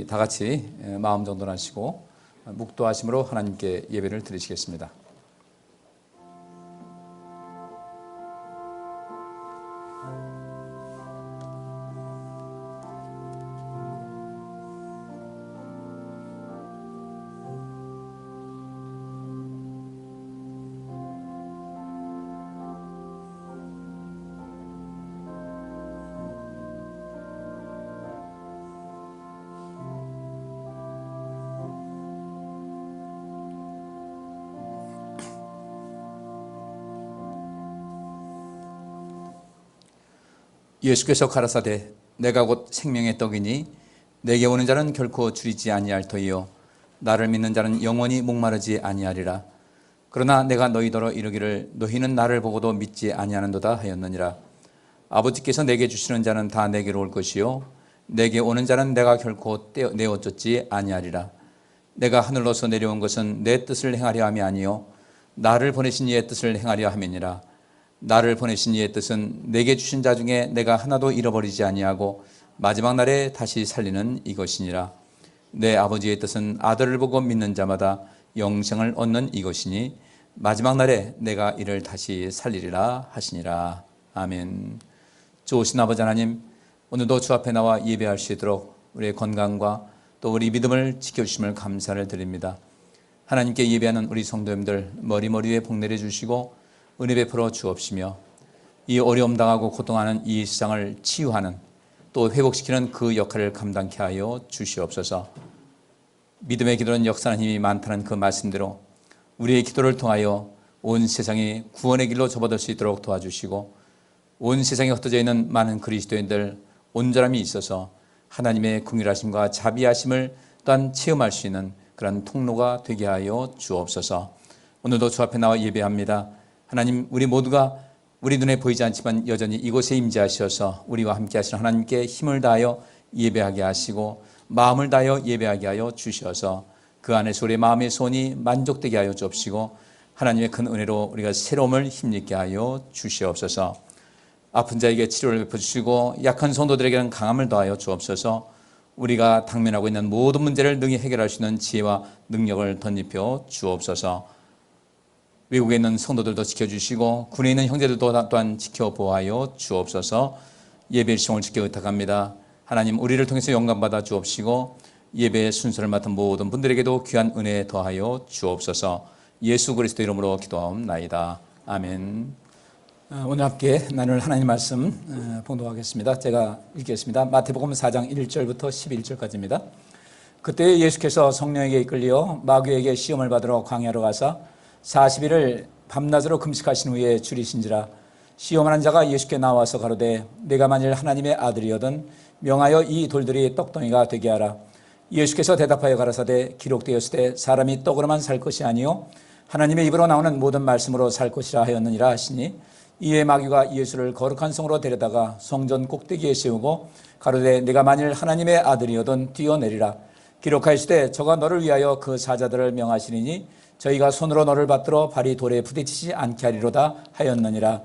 다 같이 마음 정돈하시고 묵도하심으로 하나님께 예배를 드리시겠습니다. 예수께서 가라사대 내가 곧 생명의 떡이니 내게 오는 자는 결코 줄이지 아니할 터이요 나를 믿는 자는 영원히 목마르지 아니하리라. 그러나 내가 너희더러 이르기를 너희는 나를 보고도 믿지 아니하는도다 하였느니라. 아버지께서 내게 주시는 자는 다 내게로 올 것이요 내게 오는 자는 내가 결코 내어 쫓지 아니하리라. 내가 하늘로서 내려온 것은 내 뜻을 행하려 함이 아니요 나를 보내신 이의 뜻을 행하려 함이니라. 나를 보내신 이의 뜻은 내게 주신 자 중에 내가 하나도 잃어버리지 아니하고 마지막 날에 다시 살리는 이것이니라. 내 아버지의 뜻은 아들을 보고 믿는 자마다 영생을 얻는 이것이니 마지막 날에 내가 이를 다시 살리리라 하시니라. 아멘. 좋으신 아버지 하나님, 오늘도 주 앞에 나와 예배할 수 있도록 우리의 건강과 또 우리 믿음을 지켜주심을 감사를 드립니다. 하나님께 예배하는 우리 성도님들 머리머리에 복 내려주시고 은혜 베풀어 주옵시며 이 어려움 당하고 고통하는 이 세상을 치유하는 또 회복시키는 그 역할을 감당케 하여 주시옵소서. 믿음의 기도는 역사하는 힘이 많다는 그 말씀대로 우리의 기도를 통하여 온 세상이 구원의 길로 접어들 수 있도록 도와주시고 온 세상에 흩어져 있는 많은 그리스도인들 온전함이 있어서 하나님의 긍휼하심과 자비하심을 또한 체험할 수 있는 그런 통로가 되게 하여 주옵소서. 오늘도 주 앞에 나와 예배합니다. 하나님, 우리 모두가 우리 눈에 보이지 않지만 여전히 이곳에 임재하셔서 우리와 함께 하시는 하나님께 힘을 다하여 예배하게 하시고 마음을 다하여 예배하게 하여 주셔서 그 안에서 우리의 마음의 소원이 만족되게 하여 주옵시고 하나님의 큰 은혜로 우리가 새로움을 힘있게 하여 주시옵소서. 아픈 자에게 치료를 베풀어주시고 약한 성도들에게는 강함을 더하여 주옵소서. 우리가 당면하고 있는 모든 문제를 능히 해결할 수 있는 지혜와 능력을 덧입혀 주옵소서. 외국에 있는 성도들도 지켜주시고 군에 있는 형제들도 또한 지켜보아여 주옵소서. 예배의 시청을 지켜 의탁합니다. 하나님, 우리를 통해서 영광받아 주옵시고 예배의 순서를 맡은 모든 분들에게도 귀한 은혜 더하여 주옵소서. 예수 그리스도 이름으로 기도하옵나이다. 아멘. 오늘 함께 나눌 하나님 말씀 봉독하겠습니다. 제가 읽겠습니다. 마태복음 4장 1절부터 11절까지입니다. 그때 예수께서 성령에게 이끌려 마귀에게 시험을 받으러 광야로 가사 40일을 밤낮으로 금식하신 후에 줄이신지라. 시험하는 자가 예수께 나와서 가로되 내가 만일 하나님의 아들이거든 명하여 이 돌들이 떡덩이가 되게 하라. 예수께서 대답하여 가라사대 기록되었을 때 사람이 떡으로만 살 것이 아니요 하나님의 입으로 나오는 모든 말씀으로 살 것이라 하였느니라 하시니 이에 마귀가 예수를 거룩한 성으로 데려다가 성전 꼭대기에 세우고 가로되 내가 만일 하나님의 아들이거든 뛰어내리라. 기록하였을 때 저가 너를 위하여 그 사자들을 명하시리니 저희가 손으로 너를 받들어 발이 돌에 부딪히지 않게 하리로다 하였느니라.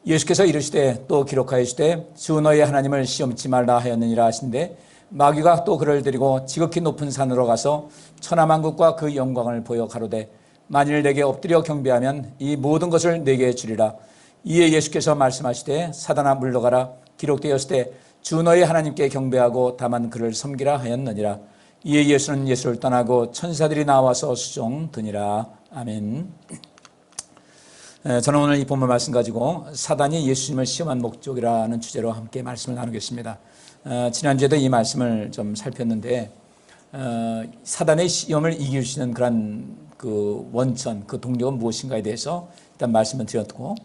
예수께서 이르시되 또 기록하였으되 주 너의 하나님을 시험치 말라 하였느니라 하신데 마귀가 또 그를 데리고 지극히 높은 산으로 가서 천하만국과 그 영광을 보여 가로되 만일 내게 엎드려 경배하면 이 모든 것을 내게 주리라. 이에 예수께서 말씀하시되 사단아 물러가라. 기록되었을 때 주 너의 하나님께 경배하고 다만 그를 섬기라 하였느니라. 이에 예수는 예수를 떠나고 천사들이 나와서 수종드니라. 아멘. 저는 오늘 이 본문 말씀 가지고 사단이 예수님을 시험한 목적이라는 주제로 함께 말씀을 나누겠습니다. 지난주에도 이 말씀을 좀 살폈는데 사단의 시험을 이길 수 있는 그런 그 원천, 그 동력은 무엇인가에 대해서 일단 말씀을 드렸고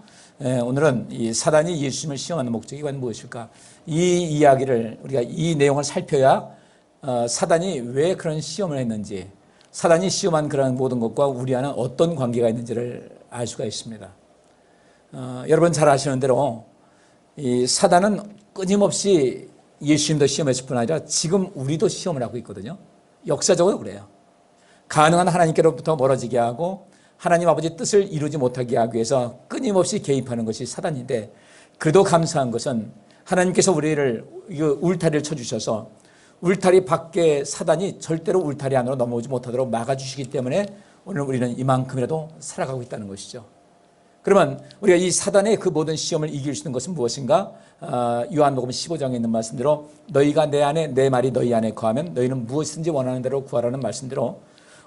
오늘은 이 사단이 예수님을 시험하는 목적이 과연 무엇일까? 이 이야기를 우리가 이 내용을 살펴야 사단이 왜 그런 시험을 했는지, 사단이 시험한 그런 모든 것과 우리와는 어떤 관계가 있는지를 알 수가 있습니다. 여러분 잘 아시는 대로 이 사단은 끊임없이 예수님도 시험했을 뿐 아니라 지금 우리도 시험을 하고 있거든요. 역사적으로 그래요. 가능한 하나님께로부터 멀어지게 하고 하나님 아버지 뜻을 이루지 못하게 하기 위해서 끊임없이 개입하는 것이 사단인데, 그래도 감사한 것은 하나님께서 우리를 울타리를 쳐주셔서 울타리 밖에 사단이 절대로 울타리 안으로 넘어오지 못하도록 막아주시기 때문에 오늘 우리는 이만큼이라도 살아가고 있다는 것이죠. 그러면 우리가 이 사단의 그 모든 시험을 이길 수 있는 것은 무엇인가? 요한복음 15장에 있는 말씀대로 너희가 내 안에 내 말이 너희 안에 거하면 너희는 무엇이든지 원하는 대로 구하라는 말씀대로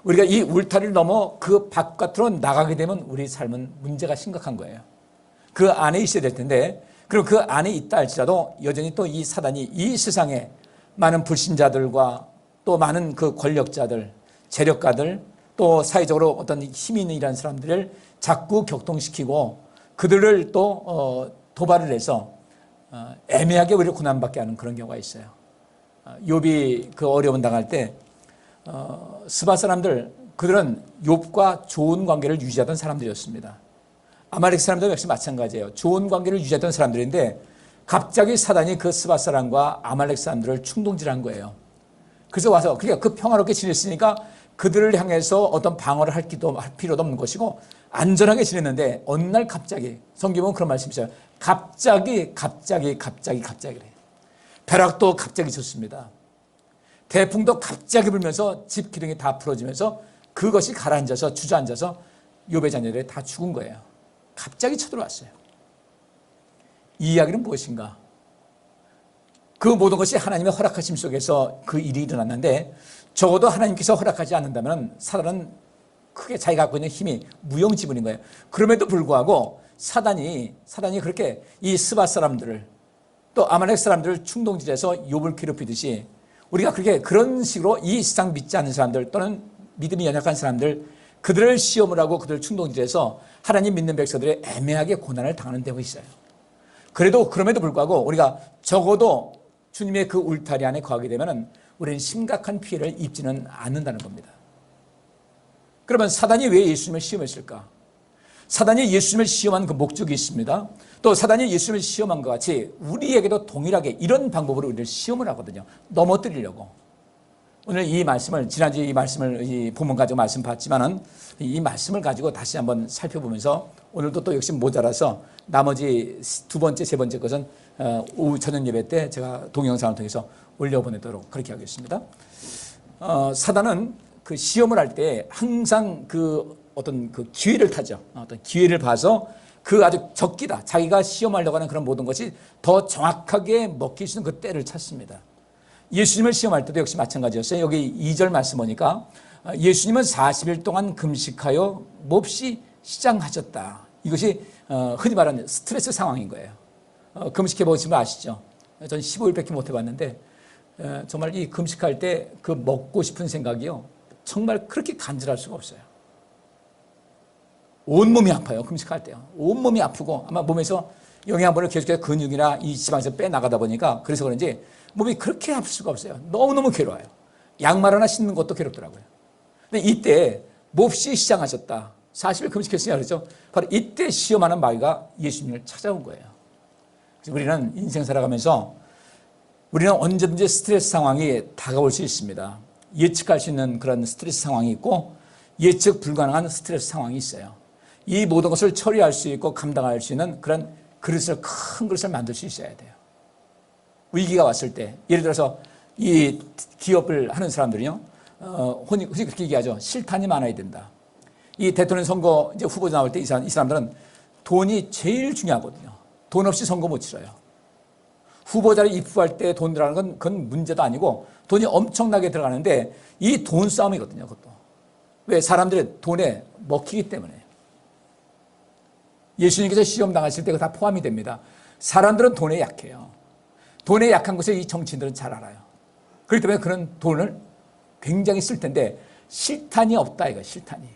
우리가 이 울타리를 넘어 그 바깥으로 나가게 되면 우리 삶은 문제가 심각한 거예요. 그 안에 있어야 될 텐데 그리고 그 안에 있다 할지라도 여전히 또 이 사단이 이 세상에 많은 불신자들과 또 많은 그 권력자들, 재력가들 또 사회적으로 어떤 힘이 있는 이런 사람들을 자꾸 격동시키고 그들을 또 도발을 해서 애매하게 우리를 고난받게 하는 그런 경우가 있어요. 욥이 그 어려움 당할 때 스바 사람들 그들은 욥과 좋은 관계를 유지하던 사람들이었습니다. 아말렉 사람들 역시 마찬가지예요. 좋은 관계를 유지하던 사람들인데 갑자기 사단이 그 스바 사람과 아말렉 사람들을 충동질한 거예요. 그래서 와서 그러니까 그 평화롭게 지냈으니까 그들을 향해서 어떤 방어를 할 필요도 없는 것이고 안전하게 지냈는데 어느 날 갑자기 성경은 그런 말씀이 있어요. 갑자기 그래. 벼락도 갑자기 쳤습니다. 대풍도 갑자기 불면서 집 기둥이 다 풀어지면서 그것이 가라앉아서 주저앉아서 욥의 자녀들이 다 죽은 거예요. 갑자기 쳐들어왔어요. 이 이야기는 무엇인가? 그 모든 것이 하나님의 허락하심 속에서 그 일이 일어났는데 적어도 하나님께서 허락하지 않는다면 사단은 크게 자기가 갖고 있는 힘이 무용지물인 거예요. 그럼에도 불구하고 사단이 그렇게 이 스바 사람들을 또 아말렉 사람들을 충동질해서 욥을 괴롭히듯이 우리가 그런 식으로 이 세상 믿지 않는 사람들 또는 믿음이 연약한 사람들 그들을 시험을 하고 그들을 충동질해서 하나님 믿는 백성들이 애매하게 고난을 당하는 데가 있어요. 그럼에도 불구하고 우리가 적어도 주님의 그 울타리 안에 거하게 되면 우리는 심각한 피해를 입지는 않는다는 겁니다. 그러면 사단이 왜 예수님을 시험했을까? 사단이 예수님을 시험한 그 목적이 있습니다. 또 사단이 예수님을 시험한 것 같이 우리에게도 동일하게 이런 방법으로 우리를 시험을 하거든요. 넘어뜨리려고. 오늘 이 말씀을 지난주에 이 말씀을 이 본문 가지고 말씀 봤지만은 이 말씀을 가지고 다시 한번 살펴보면서 오늘도 또 역시 모자라서 나머지 두 번째, 세 번째 것은 오후 저녁 예배 때 제가 동영상을 통해서 올려보내도록 그렇게 하겠습니다. 사단은 그 시험을 할 때 항상 그 어떤 그 기회를 타죠. 어떤 기회를 봐서 그 아주 적기다. 자기가 시험하려고 하는 그런 모든 것이 더 정확하게 먹힐 수 있는 그 때를 찾습니다. 예수님을 시험할 때도 역시 마찬가지였어요. 여기 2절 말씀 보니까 예수님은 40일 동안 금식하여 몹시 시장하셨다. 이것이 흔히 말하는 스트레스 상황인 거예요. 금식해 보시면 아시죠? 전 15일밖에 못 해봤는데 정말 이 금식할 때 그 먹고 싶은 생각이요. 정말 그렇게 간절할 수가 없어요. 온몸이 아파요. 금식할 때요. 온몸이 아프고 아마 몸에서 영양분을 계속해서 근육이나 이 지방에서 빼나가다 보니까 그래서 그런지 몸이 그렇게 아플 수가 없어요. 너무너무 괴로워요. 양말 하나 신는 것도 괴롭더라고요. 근데 이때 몹시 시장하셨다. 40일 금식했으니까 그렇죠. 바로 이때 시험하는 마귀가 예수님을 찾아온 거예요. 그래서 우리는 인생 살아가면서 우리는 언제든지 스트레스 상황이 다가올 수 있습니다. 예측할 수 있는 그런 스트레스 상황이 있고 예측 불가능한 스트레스 상황이 있어요. 이 모든 것을 처리할 수 있고 감당할 수 있는 그런 큰 그릇을 만들 수 있어야 돼요. 위기가 왔을 때 예를 들어서 이 기업을 하는 사람들이요. 흔히 그렇게 얘기하죠. 실탄이 많아야 된다. 이 대통령 선거 이제 후보자 나올 때 이 사람들은 돈이 제일 중요하거든요. 돈 없이 선거 못 치러요. 후보자를 입후할 때 돈 들어가는 건 그건 문제도 아니고 돈이 엄청나게 들어가는데 이 돈 싸움이거든요. 그것도. 왜? 사람들이 돈에 먹히기 때문에. 예수님께서 시험 당하실 때 그거 다 포함이 됩니다. 사람들은 돈에 약해요. 돈에 약한 것을 이 정치인들은 잘 알아요. 그렇기 때문에 그런 돈을 굉장히 쓸 텐데 실탄이 없다 이거 실탄이.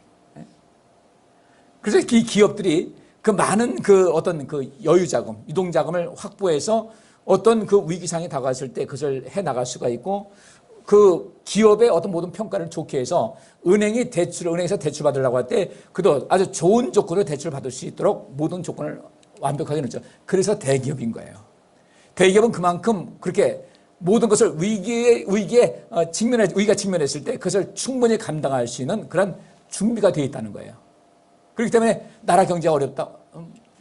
그래서 이 기업들이 그 많은 그 어떤 그 여유자금, 유동자금을 확보해서 어떤 그 위기상에 다가왔을 때 그것을 해 나갈 수가 있고 그 기업의 어떤 모든 평가를 좋게 해서 은행에서 대출 받으려고 할 때 그도 아주 좋은 조건으로 대출 받을 수 있도록 모든 조건을 완벽하게 넣죠. 그래서 대기업인 거예요. 대기업은 그만큼 그렇게 모든 것을 위기가 직면했을 때 그것을 충분히 감당할 수 있는 그런 준비가 되어 있다는 거예요. 그렇기 때문에 나라 경제가 어렵다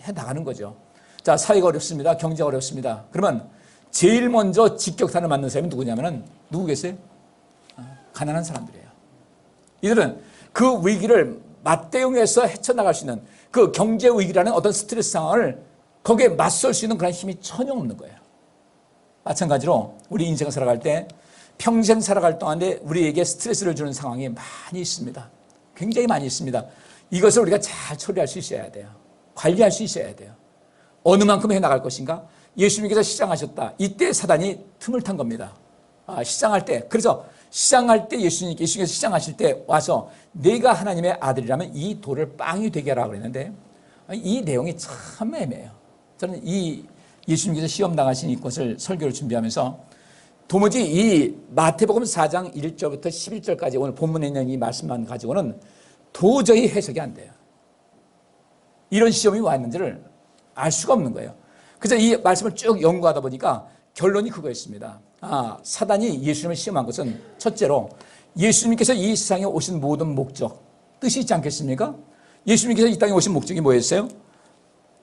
해 나가는 거죠. 자, 사회가 어렵습니다. 경제가 어렵습니다. 그러면 제일 먼저 직격탄을 맞는 사람이 누구냐면은 누구겠어요? 가난한 사람들이에요. 이들은 그 위기를 맞대응해서 헤쳐나갈 수 있는 그 경제 위기라는 어떤 스트레스 상황을 거기에 맞설 수 있는 그런 힘이 전혀 없는 거예요. 마찬가지로 우리 인생을 살아갈 때 평생 살아갈 동안에 우리에게 스트레스를 주는 상황이 많이 있습니다. 굉장히 많이 있습니다. 이것을 우리가 잘 처리할 수 있어야 돼요. 관리할 수 있어야 돼요. 어느 만큼 해나갈 것인가? 예수님께서 시장하셨다. 이때 사단이 틈을 탄 겁니다. 시장할 때. 그래서 시장할 때 예수님께서 시장하실 때 와서 내가 하나님의 아들이라면 이 돌을 빵이 되게 하라고 그랬는데 이 내용이 참 애매해요. 저는 이 예수님께서 시험 당하신 이것을 설교를 준비하면서 도무지 이 마태복음 4장 1절부터 11절까지 오늘 본문에 있는 이 말씀만 가지고는 도저히 해석이 안 돼요. 이런 시험이 왔는지를 알 수가 없는 거예요. 그래서 이 말씀을 쭉 연구하다 보니까 결론이 그거였습니다. 사단이 예수님을 시험한 것은 첫째로 예수님께서 이 세상에 오신 모든 목적, 뜻이 있지 않겠습니까? 예수님께서 이 땅에 오신 목적이 뭐였어요?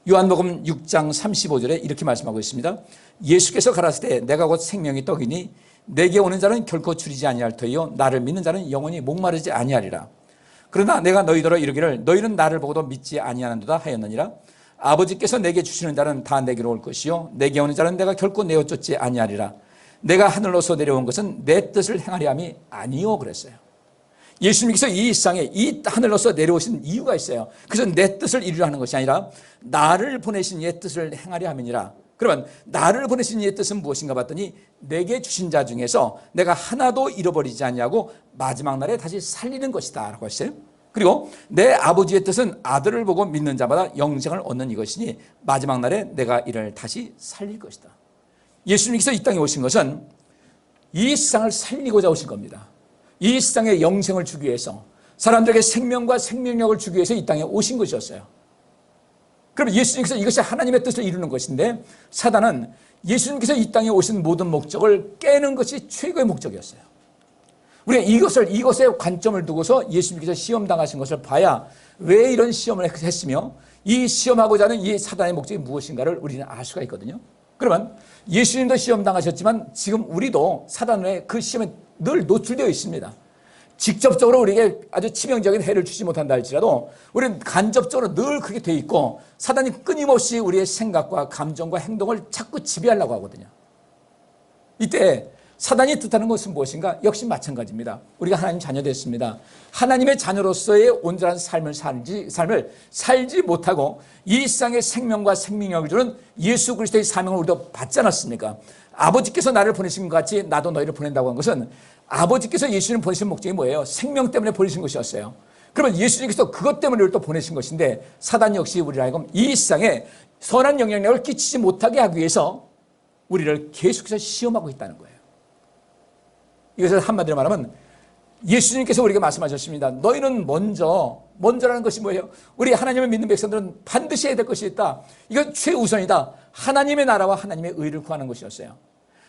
요한복음 6장 35절에 이렇게 말씀하고 있습니다. 예수께서 가라사대 내가 곧 생명의 떡이니 내게 오는 자는 결코 줄이지 아니할 터이요 나를 믿는 자는 영원히 목마르지 아니하리라. 그러나 내가 너희더러 이르기를 너희는 나를 보고도 믿지 아니하는도다 하였느니라. 아버지께서 내게 주시는 자는 다 내게로 올 것이요 내게 오는 자는 내가 결코 내어 쫓지 아니하리라. 내가 하늘로서 내려온 것은 내 뜻을 행하려 함이 아니요 그랬어요. 예수님께서 이 세상에 이 하늘로서 내려오신 이유가 있어요. 그래서 내 뜻을 이루려 하는 것이 아니라 나를 보내신 이의 뜻을 행하려 함이니라. 그러면 나를 보내신 이의 뜻은 무엇인가 봤더니 내게 주신 자 중에서 내가 하나도 잃어버리지 아니하고 마지막 날에 다시 살리는 것이다 라고 했어요. 그리고 내 아버지의 뜻은 아들을 보고 믿는 자마다 영생을 얻는 이것이니 마지막 날에 내가 이를 다시 살릴 것이다. 예수님께서 이 땅에 오신 것은 이 세상을 살리고자 오신 겁니다. 이 세상에 영생을 주기 위해서 사람들에게 생명과 생명력을 주기 위해서 이 땅에 오신 것이었어요. 그럼 예수님께서 이것이 하나님의 뜻을 이루는 것인데 사단은 예수님께서 이 땅에 오신 모든 목적을 깨는 것이 최고의 목적이었어요. 우리가 이것에 관점을 두고서 예수님께서 시험 당하신 것을 봐야 왜 이런 시험을 했으며 이 시험하고자 하는 이 사단의 목적이 무엇인가를 우리는 알 수가 있거든요. 그러면 예수님도 시험 당하셨지만 지금 우리도 사단의 그 시험에 늘 노출되어 있습니다. 직접적으로 우리에게 아주 치명적인 해를 주지 못한다 할지라도 우리는 간접적으로 늘 그렇게 되어 있고 사단이 끊임없이 우리의 생각과 감정과 행동을 자꾸 지배하려고 하거든요. 이때 사단이 뜻하는 것은 무엇인가? 역시 마찬가지입니다. 우리가 하나님 자녀 됐습니다. 하나님의 자녀로서의 온전한 삶을 살지 못하고 이 세상의 생명과 생명력을 주는 예수 그리스도의 사명을 우리도 받지 않았습니까? 아버지께서 나를 보내신 것 같이 나도 너희를 보낸다고 한 것은 아버지께서 예수님 보내신 목적이 뭐예요? 생명 때문에 보내신 것이었어요. 그러면 예수님께서 그것 때문에 우리를 또 보내신 것인데 사단 역시 우리를 하여금 이 세상에 선한 영향력을 끼치지 못하게 하기 위해서 우리를 계속해서 시험하고 있다는 거예요. 이것을 한마디로 말하면 예수님께서 우리에게 말씀하셨습니다. 너희는 먼저라는 것이 뭐예요? 우리 하나님을 믿는 백성들은 반드시 해야 될 것이 있다. 이건 최우선이다. 하나님의 나라와 하나님의 의를 구하는 것이었어요.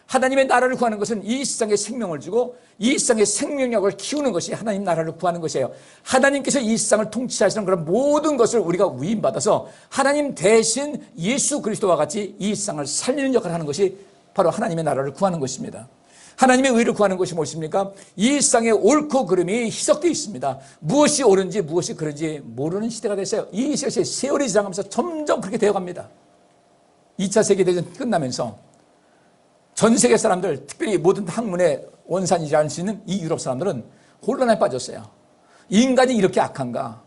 하나님의 나라를 구하는 것은 이 세상에 생명을 주고 이 세상의 생명력을 키우는 것이 하나님 나라를 구하는 것이에요. 하나님께서 이 세상을 통치하시는 그런 모든 것을 우리가 위임받아서 하나님 대신 예수 그리스도와 같이 이 세상을 살리는 역할을 하는 것이 바로 하나님의 나라를 구하는 것입니다. 하나님의 의를 구하는 것이 무엇입니까? 이 세상에 옳고 그름이 희석되어 있습니다. 무엇이 옳은지 무엇이 그른지 모르는 시대가 됐어요. 이 시대에 세월이 지나가면서 점점 그렇게 되어갑니다. 2차 세계대전 끝나면서 전 세계 사람들, 특별히 모든 학문의 원산이지 않을 수 있는 이 유럽 사람들은 혼란에 빠졌어요. 인간이 이렇게 악한가?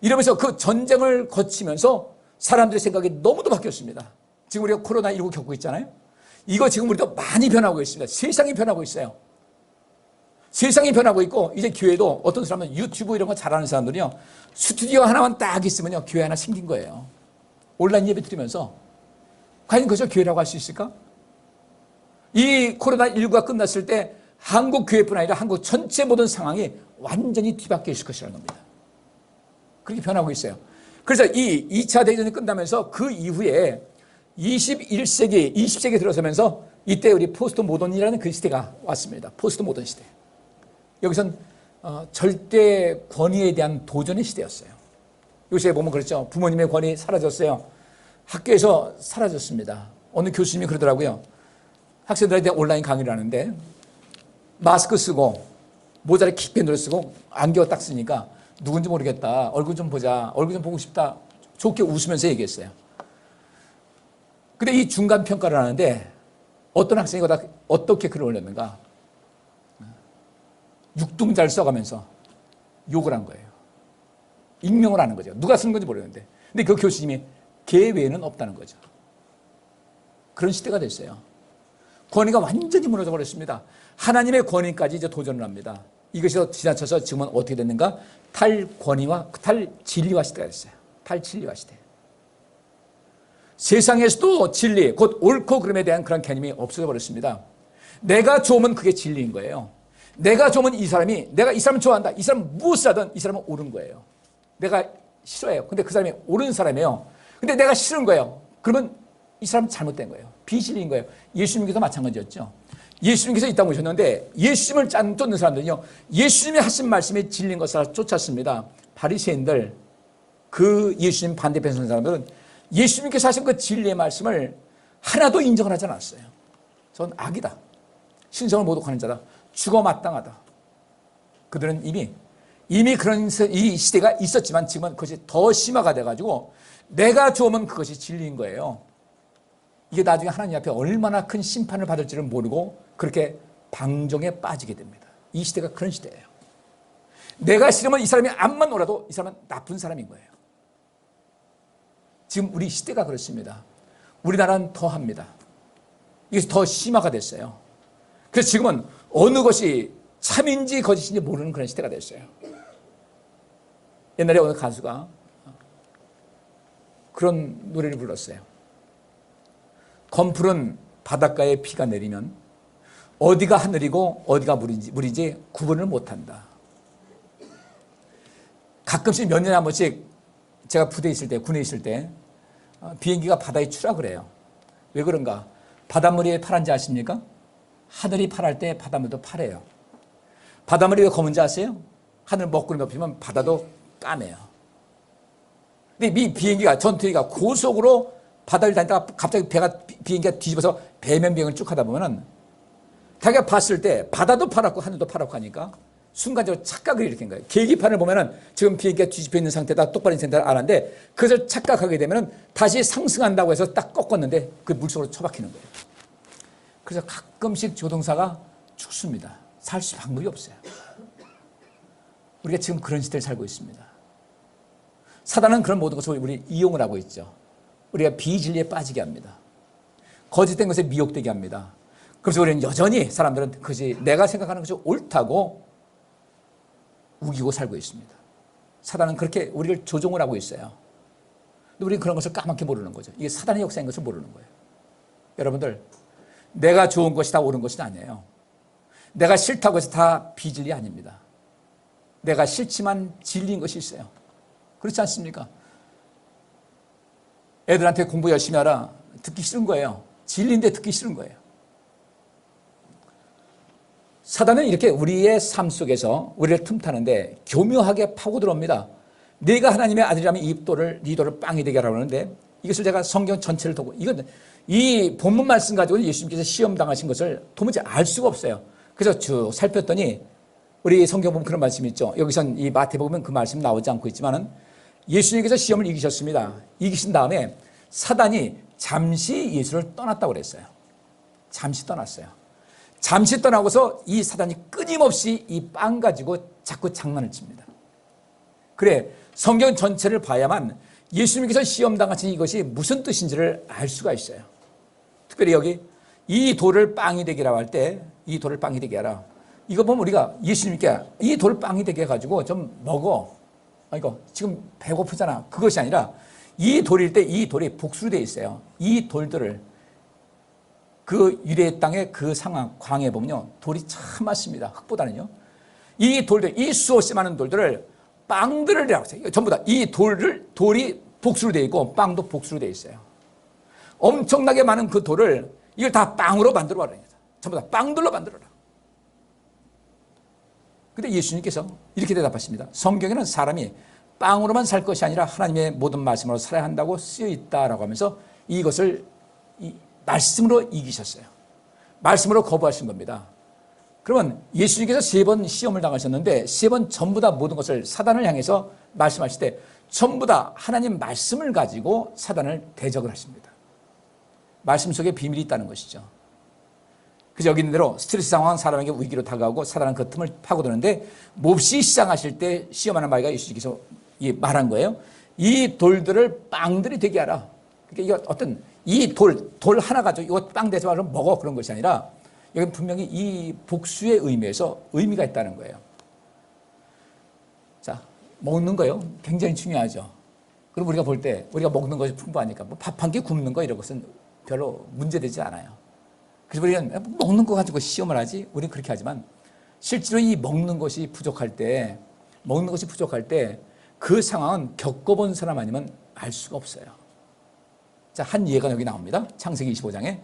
이러면서 그 전쟁을 거치면서 사람들의 생각이 너무도 바뀌었습니다. 지금 우리가 코로나19 겪고 있잖아요. 이거 지금 우리도 많이 변하고 있습니다. 세상이 변하고 있어요. 세상이 변하고 있고 이제 교회도 어떤 사람은 유튜브 이런 거 잘하는 사람들이요. 스튜디오 하나만 딱 있으면요. 교회 하나 생긴 거예요. 온라인 예배 드리면서 과연 그것을 교회라고 할 수 있을까? 이 코로나19가 끝났을 때 한국 교회뿐 아니라 한국 전체 모든 상황이 완전히 뒤바뀌어 있을 것이라는 겁니다. 그렇게 변하고 있어요. 그래서 이 2차 대전이 끝나면서 그 이후에 21세기, 20세기 들어서면서 이때 우리 포스트 모던이라는 그 시대가 왔습니다. 포스트 모던 시대. 여기선 절대 권위에 대한 도전의 시대였어요. 요새 보면 그렇죠. 부모님의 권위 사라졌어요. 학교에서 사라졌습니다. 어느 교수님이 그러더라고요. 학생들한테 온라인 강의를 하는데 마스크 쓰고 모자를 깊게 눌러 쓰고 안경 딱 쓰니까 누군지 모르겠다. 얼굴 좀 보자. 얼굴 좀 보고 싶다. 좋게 웃으면서 얘기했어요. 근데 이 중간 평가를 하는데 어떤 학생이 어떻게 글을 올렸는가? 육둥자를 써가면서 욕을 한 거예요. 익명을 하는 거죠. 누가 쓰는 건지 모르겠는데. 근데 그 교수님이 걔 외에는 없다는 거죠. 그런 시대가 됐어요. 권위가 완전히 무너져 버렸습니다. 하나님의 권위까지 이제 도전을 합니다. 이것이 지나쳐서 지금은 어떻게 됐는가? 탈권위와 탈진리화 시대가 됐어요. 탈진리화 시대. 세상에서도 진리, 곧 옳고 그름에 대한 그런 개념이 없어져 버렸습니다. 내가 좋으면 그게 진리인 거예요. 내가 좋으면 내가 이 사람 좋아한다. 이 사람 무엇을 하든 이 사람은 옳은 거예요. 내가 싫어해요. 근데 그 사람이 옳은 사람이에요. 근데 내가 싫은 거예요. 그러면 이 사람은 잘못된 거예요. 비진리인 거예요. 예수님께서 마찬가지였죠. 예수님께서 이 땅 오셨는데 예수님을 쫓는 사람들은요, 예수님이 하신 말씀이 진리인 것을 쫓았습니다. 바리새인들, 그 예수님 반대편에 서는 사람들은 예수님께서 하신 그 진리의 말씀을 하나도 인정을 하지 않았어요. 전 악이다. 신성을 모독하는 자다. 죽어 마땅하다. 그들은 이미 그런 이 시대가 있었지만 지금은 그것이 더 심화가 돼가지고 내가 좋으면 그것이 진리인 거예요. 이게 나중에 하나님 앞에 얼마나 큰 심판을 받을지를 모르고 그렇게 방종에 빠지게 됩니다. 이 시대가 그런 시대예요. 내가 싫으면 이 사람이 암만 놀아도 이 사람은 나쁜 사람인 거예요. 지금 우리 시대가 그렇습니다. 우리나라는 더 합니다. 이게 더 심화가 됐어요. 그래서 지금은 어느 것이 참인지 거짓인지 모르는 그런 시대가 됐어요. 옛날에 어느 가수가 그런 노래를 불렀어요. 검푸른 바닷가에 비가 내리면 어디가 하늘이고 어디가 물인지 구분을 못한다. 가끔씩 몇 년에 한 번씩 제가 부대에 있을 때, 군에 있을 때 비행기가 바다에 추락을 해요. 왜 그런가? 바닷물이 왜 파란지 아십니까? 하늘이 파랄 때 바닷물도 파래요. 바닷물이 왜 검은지 아세요? 하늘 먹구름 높이면 바다도 까매요. 근데 이 비행기가, 전투기가 고속으로 바다를 다니다가 갑자기 비행기가 뒤집어서 배면비행을 쭉 하다 보면은 자기가 봤을 때 바다도 파랗고 하늘도 파랗고 하니까 순간적으로 착각을 일으킨 거예요. 계기판을 보면은 지금 비행기가 뒤집혀 있는 상태다, 똑바로 있는 상태를 알았는데 그것을 착각하게 되면은 다시 상승한다고 해서 딱 꺾었는데 그 물속으로 처박히는 거예요. 그래서 가끔씩 조종사가 죽습니다. 살 수 방법이 없어요. 우리가 지금 그런 시대를 살고 있습니다. 사단은 그런 모든 것을 우리 이용을 하고 있죠. 우리가 비진리에 빠지게 합니다. 거짓된 것에 미혹되게 합니다. 그래서 우리는 여전히 사람들은 그것이 내가 생각하는 것이 옳다고 우기고 살고 있습니다. 사단은 그렇게 우리를 조종을 하고 있어요. 근데 우리는 그런 것을 까맣게 모르는 거죠. 이게 사단의 역사인 것을 모르는 거예요. 여러분들, 내가 좋은 것이 다 옳은 것이 아니에요. 내가 싫다고 해서 다 비진리 아닙니다. 내가 싫지만 진리인 것이 있어요. 그렇지 않습니까? 애들한테 공부 열심히 하라. 듣기 싫은 거예요. 진리인데 듣기 싫은 거예요. 사단은 이렇게 우리의 삶 속에서 우리를 틈타는데 교묘하게 파고 들어옵니다. 네가 하나님의 아들이라면 네 돌을 빵이 되게 하라고 하는데 이것을 제가 성경 전체를 보고 이 본문 말씀 가지고 예수님께서 시험 당하신 것을 도무지 알 수가 없어요. 그래서 쭉 살폈더니 우리 성경 보면 그런 말씀이 있죠. 여기선 이 마태복음은 그 말씀 나오지 않고 있지만은 예수님께서 시험을 이기셨습니다. 이기신 다음에 사단이 잠시 예수를 떠났다고 그랬어요. 잠시 떠났어요. 잠시 떠나고서 이 사단이 끊임없이 이 빵 가지고 자꾸 장난을 칩니다. 그래, 성경 전체를 봐야만 예수님께서 시험 당하신 이것이 무슨 뜻인지를 알 수가 있어요. 특별히 여기 이 돌을 빵이 되게라고 할 때 이 돌을 빵이 되게 하라. 이거 보면 우리가 예수님께 이 돌을 빵이 되게 해가지고 좀 먹어. 이거 지금 배고프잖아. 그것이 아니라 이 돌일 때 이 돌이 복수로 되어 있어요. 이 돌들을 그 유대 땅의 그 상황, 광야에 보면요. 돌이 참 많습니다. 흙보다는요. 이 돌들, 이 수없이 많은 돌들을 빵들을 이라고 해요. 전부 다 이 돌이 복수로 되어 있고 빵도 복수로 되어 있어요. 엄청나게 많은 그 돌을 이걸 다 빵으로 만들어 버려요. 전부 다 빵들로 만들어라. 근데 예수님께서 이렇게 대답하십니다. 성경에는 사람이 빵으로만 살 것이 아니라 하나님의 모든 말씀으로 살아야 한다고 쓰여 있다라고 하면서 이것을 말씀으로 이기셨어요. 말씀으로 거부하신 겁니다. 그러면 예수님께서 3번 시험을 당하셨는데 3번 전부 다 모든 것을 사단을 향해서 말씀하실 때 전부 다 하나님 말씀을 가지고 사단을 대적을 하십니다. 말씀 속에 비밀이 있다는 것이죠. 그래서 여기 있는 대로 스트레스 상황 사람에게 위기로 다가오고 사단은 그 틈을 파고드는데 몹시 시장하실 때 시험하는 마귀가 예수님께서 말한 거예요. 이 돌들을 빵들이 되게 하라. 그러니까 이거 어떤 이 돌 하나 가지고 이거 빵 대서 먹어 그런 것이 아니라 여기 분명히 이 복수의 의미에서 의미가 있다는 거예요. 자, 먹는 거요. 굉장히 중요하죠. 그럼 우리가 볼 때 우리가 먹는 것이 풍부하니까 뭐 밥 한 끼 굶는 거 이런 것은 별로 문제되지 않아요. 그래서 우리는 먹는 거 가지고 시험을 하지? 우리는 그렇게 하지만 실제로 이 먹는 것이 부족할 때 그 상황은 겪어본 사람 아니면 알 수가 없어요. 자, 한 예가 여기 나옵니다. 창세기 25장에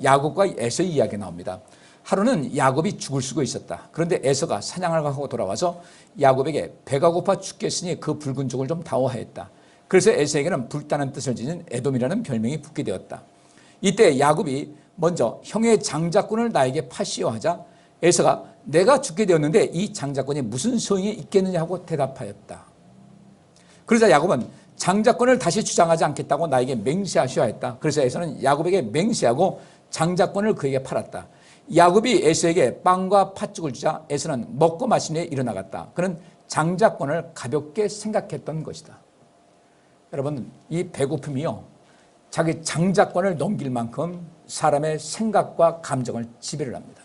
야곱과 에서의 이야기가 나옵니다. 하루는 야곱이 죽을 수가 있었다. 그런데 에서가 사냥을 가고 돌아와서 야곱에게 배가 고파 죽겠으니 그 붉은 죽을 좀 다오하였다. 그래서 에서에게는 불타는 뜻을 지닌 에돔이라는 별명이 붙게 되었다. 이때 야곱이 먼저 형의 장자권을 나에게 파시오 하자 에서가 내가 죽게 되었는데 이 장자권이 무슨 소용이 있겠느냐 하고 대답하였다. 그러자 야곱은 장자권을 다시 주장하지 않겠다고 나에게 맹세하시오 했다. 그래서 에서는 야곱에게 맹세하고 장자권을 그에게 팔았다. 야곱이 에서에게 빵과 팥죽을 주자 에서는 먹고 마신 후에 일어나갔다. 그는 장자권을 가볍게 생각했던 것이다. 여러분, 이 배고픔이요, 자기 장자권을 넘길 만큼 사람의 생각과 감정을 지배를 합니다.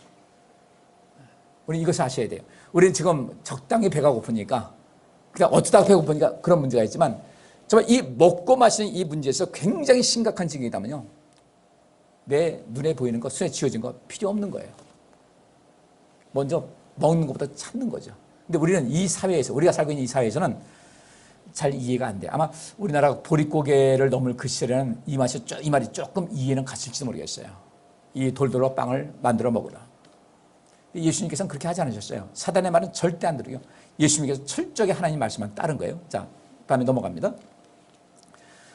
우리 이것을 아셔야 돼요. 우리는 지금 적당히 배가 고프니까, 그러니까 어쩌다가 배고프니까 그런 문제가 있지만 정말 이 먹고 마시는 이 문제에서 굉장히 심각한 징이다면요, 내 눈에 보이는 것, 손에 쥐어진 거 필요 없는 거예요. 먼저 먹는 것보다 찾는 거죠. 근데 우리는 이 사회에서, 우리가 살고 있는 이 사회에서는 잘 이해가 안 돼. 아마 우리나라 보릿고개를 넘을 그 시절에는 이 말이 조금 이해는 갔을지도 모르겠어요. 이 돌돌로 빵을 만들어 먹으라. 예수님께서는 그렇게 하지 않으셨어요. 사단의 말은 절대 안 들어요. 예수님께서 철저하게 하나님 말씀만 따른 거예요. 자, 다음에 넘어갑니다.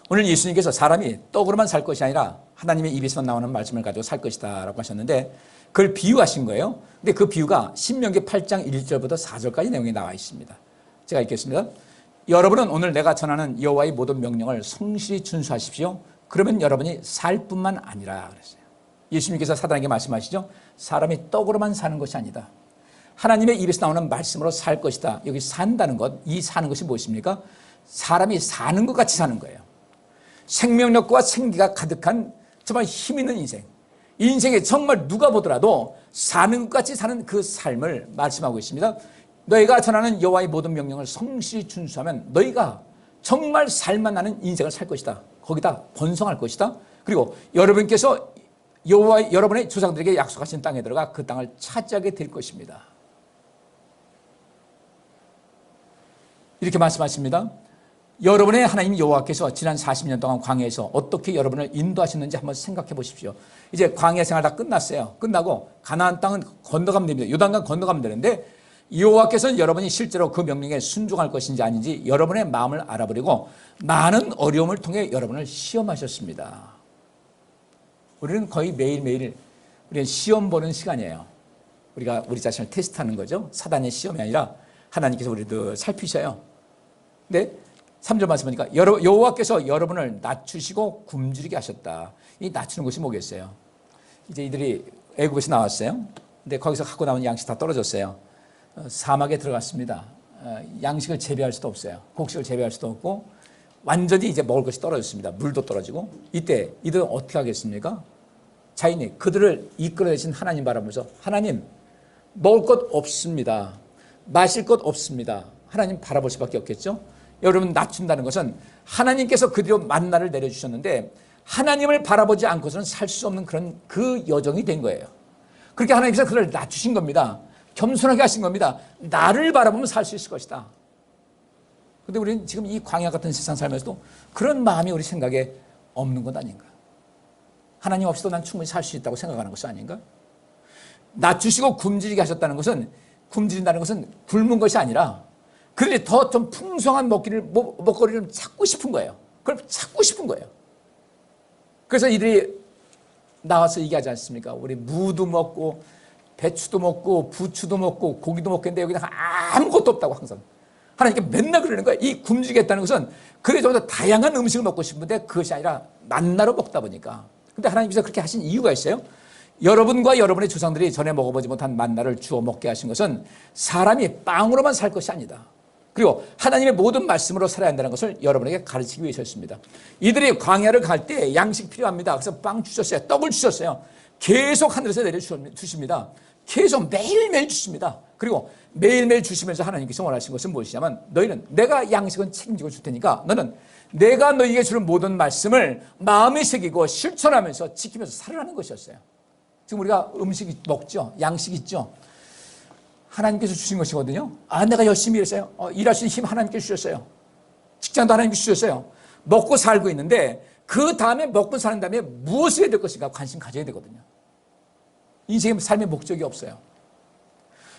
오늘 예수님께서 사람이 떡으로만 살 것이 아니라 하나님의 입에서 나오는 말씀을 가지고 살 것이다 라고 하셨는데 그걸 비유하신 거예요. 근데 그 비유가 신명기 8장 1절부터 4절까지 내용이 나와 있습니다. 제가 읽겠습니다. 여러분은 오늘 내가 전하는 여호와의 모든 명령을 성실히 준수하십시오. 그러면 여러분이 살 뿐만 아니라 그랬어요. 예수님께서 사단에게 말씀하시죠. 사람이 떡으로만 사는 것이 아니다. 하나님의 입에서 나오는 말씀으로 살 것이다. 여기 산다는 것, 이 사는 것이 무엇입니까? 사람이 사는 것 같이 사는 거예요. 생명력과 생기가 가득한 정말 힘 있는 인생. 이 인생에 정말 누가 보더라도 사는 것 같이 사는 그 삶을 말씀하고 있습니다. 너희가 전하는 여호와의 모든 명령을 성실히 준수하면 너희가 정말 살만나는 인생을 살 것이다. 거기다 번성할 것이다. 그리고 여러분께서 여러분의 조상들에게 약속하신 땅에 들어가 그 땅을 차지하게 될 것입니다. 이렇게 말씀하십니다. 여러분의 하나님 여호와께서 지난 40년 동안 광야에서 어떻게 여러분을 인도하셨는지 한번 생각해 보십시오. 이제 광야 생활 다 끝났어요. 끝나고 가나안 땅은 건너가면 됩니다. 요단강 건너가면 되는데 여호와께서는 여러분이 실제로 그 명령에 순종할 것인지 아닌지 여러분의 마음을 알아버리고 많은 어려움을 통해 여러분을 시험하셨습니다. 우리는 거의 매일매일 우리는 시험 보는 시간이에요. 우리가 우리 자신을 테스트하는 거죠. 사단의 시험이 아니라 하나님께서 우리를 살피셔요. 근데 3절 말씀 보니까 여호와께서 여러분을 낮추시고 굶주리게 하셨다. 이 낮추는 것이 뭐겠어요? 이제 이들이 애굽에서 나왔어요. 근데 거기서 갖고 나온 양식 다 떨어졌어요. 사막에 들어갔습니다. 양식을 재배할 수도 없어요. 곡식을 재배할 수도 없고 완전히 이제 먹을 것이 떨어졌습니다. 물도 떨어지고 이때 이들은 어떻게 하겠습니까? 자인이 그들을 이끌어내신 하나님 바라보면서 하나님 먹을 것 없습니다. 마실 것 없습니다. 하나님 바라볼 수밖에 없겠죠. 여러분 낮춘다는 것은 하나님께서 그대로 만나를 내려주셨는데 하나님을 바라보지 않고서는 살 수 없는 그런 그 여정이 된 거예요. 그렇게 하나님께서 그를 낮추신 겁니다. 겸손하게 하신 겁니다. 나를 바라보면 살 수 있을 것이다. 그런데 우리는 지금 이 광야 같은 세상 살면서도 그런 마음이 우리 생각에 없는 것 아닌가? 하나님 없이도 난 충분히 살 수 있다고 생각하는 것이 아닌가? 낮추시고 굶주리게 하셨다는 것은 굶주린다는 것은 굶은 것이 아니라 그들이 더 좀 풍성한 먹거리를 좀 찾고 싶은 거예요. 그걸 찾고 싶은 거예요. 그래서 이들이 나와서 얘기하지 않습니까? 우리 무도 먹고 배추도 먹고 부추도 먹고 고기도 먹겠는데 여기다 아무것도 없다고 항상 하나님께 맨날 그러는 거예요. 이 굶주겠다는 것은 그래 좀 더 다양한 음식을 먹고 싶은데 그것이 아니라 만나로 먹다 보니까. 근데 하나님께서 그렇게 하신 이유가 있어요. 여러분과 여러분의 조상들이 전에 먹어보지 못한 만나를 주워 먹게 하신 것은 사람이 빵으로만 살 것이 아니다. 그리고 하나님의 모든 말씀으로 살아야 한다는 것을 여러분에게 가르치기 위해서였습니다. 이들이 광야를 갈 때 양식 필요합니다. 그래서 빵 주셨어요. 떡을 주셨어요. 계속 하늘에서 내려주십니다. 계속 매일매일 주십니다. 그리고 매일매일 주시면서 하나님께서 원하신 것은 무엇이냐면 너희는 내가 양식은 책임지고 줄 테니까 너는 내가 너희에게 주는 모든 말씀을 마음에 새기고 실천하면서 지키면서 살아가는 것이었어요. 지금 우리가 음식 먹죠. 양식 있죠. 하나님께서 주신 것이거든요. 내가 열심히 일했어요. 일할 수 있는 힘 하나님께서 주셨어요. 직장도 하나님께서 주셨어요. 먹고 살고 있는데 그 다음에 먹고 사는 다음에 무엇을 해야 될 것인가 관심 가져야 되거든요. 인생의 삶의 목적이 없어요.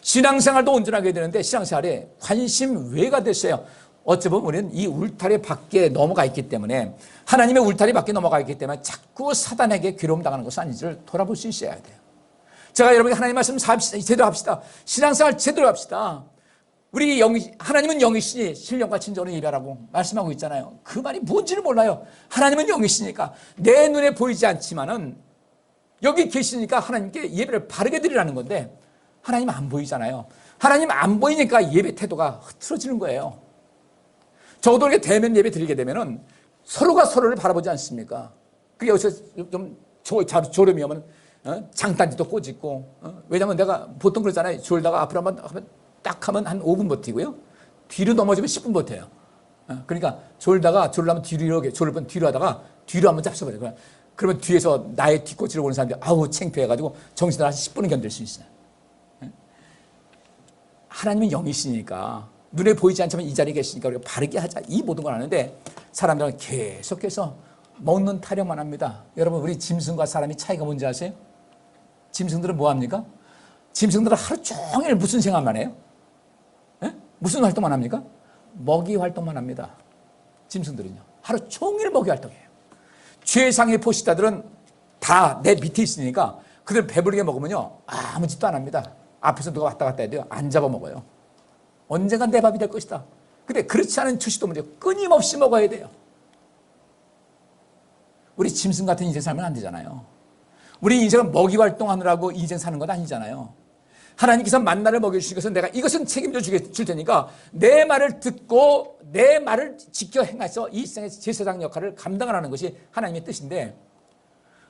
신앙생활도 온전하게 되는데 신앙생활에 관심 외가 됐어요. 어쩌면 우리는 이 울타리 밖에 넘어가 있기 때문에 하나님의 울타리 밖에 넘어가 있기 때문에 자꾸 사단에게 괴로움 당하는 것은 아닌지를 돌아볼 수 있어야 돼요. 제가 여러분이 하나님 말씀 제대로 합시다. 신앙생활 제대로 합시다. 우리 하나님은 영이시니 신령과 진정으로 예배하라고 말씀하고 있잖아요. 그 말이 뭔지를 몰라요. 하나님은 영이시니까 내 눈에 보이지 않지만은 여기 계시니까 하나님께 예배를 바르게 드리라는 건데 하나님 안 보이잖아요. 하나님 안 보이니까 예배 태도가 흐트러지는 거예요. 적어도 이렇게 대면 예배 드리게 되면은 서로가 서로를 바라보지 않습니까? 그게 여기서 좀 졸음이 오면 장단지도 꼬집고 왜냐면 내가 보통 그러잖아요. 졸다가 앞으로 한번 딱 하면 한 5분 버티고요. 뒤로 넘어지면 10분 버텨요. 그러니까 졸려면 뒤로 이렇게 졸면 뒤로 하다가 뒤로 한번 잡숴버려요. 그러면 뒤에서 나의 뒷꼬치를 보는 사람들이 아우 창피해가지고 정신을 한 10분은 견딜 수 있어요. 하나님은 영이시니까 눈에 보이지 않지만 이 자리에 계시니까 우리가 바르게 하자 이 모든 걸 아는데 사람들은 계속해서 먹는 타령만 합니다. 여러분 우리 짐승과 사람이 차이가 뭔지 아세요? 짐승들은 뭐 합니까? 짐승들은 하루 종일 무슨 생활만 해요? 무슨 활동만 합니까? 먹이 활동만 합니다. 짐승들은요. 하루 종일 먹이 활동해요. 최상의 포식자들은 다 내 밑에 있으니까 그들 배부르게 먹으면요. 아무 짓도 안 합니다. 앞에서 누가 왔다 갔다 해야 돼요. 안 잡아먹어요. 언젠간 내 밥이 될 것이다. 근데 그렇지 않은 투시도문이요. 끊임없이 먹어야 돼요. 우리 짐승 같은 인생 살면 안 되잖아요. 우리 인생은 먹이 활동하느라고 인생 사는 건 아니잖아요. 하나님께서 만나를 먹여주신 것은 내가 이것은 책임져 줄 테니까 내 말을 듣고 내 말을 지켜 행해서 이 세상의 제사장 역할을 감당하라는 것이 하나님의 뜻인데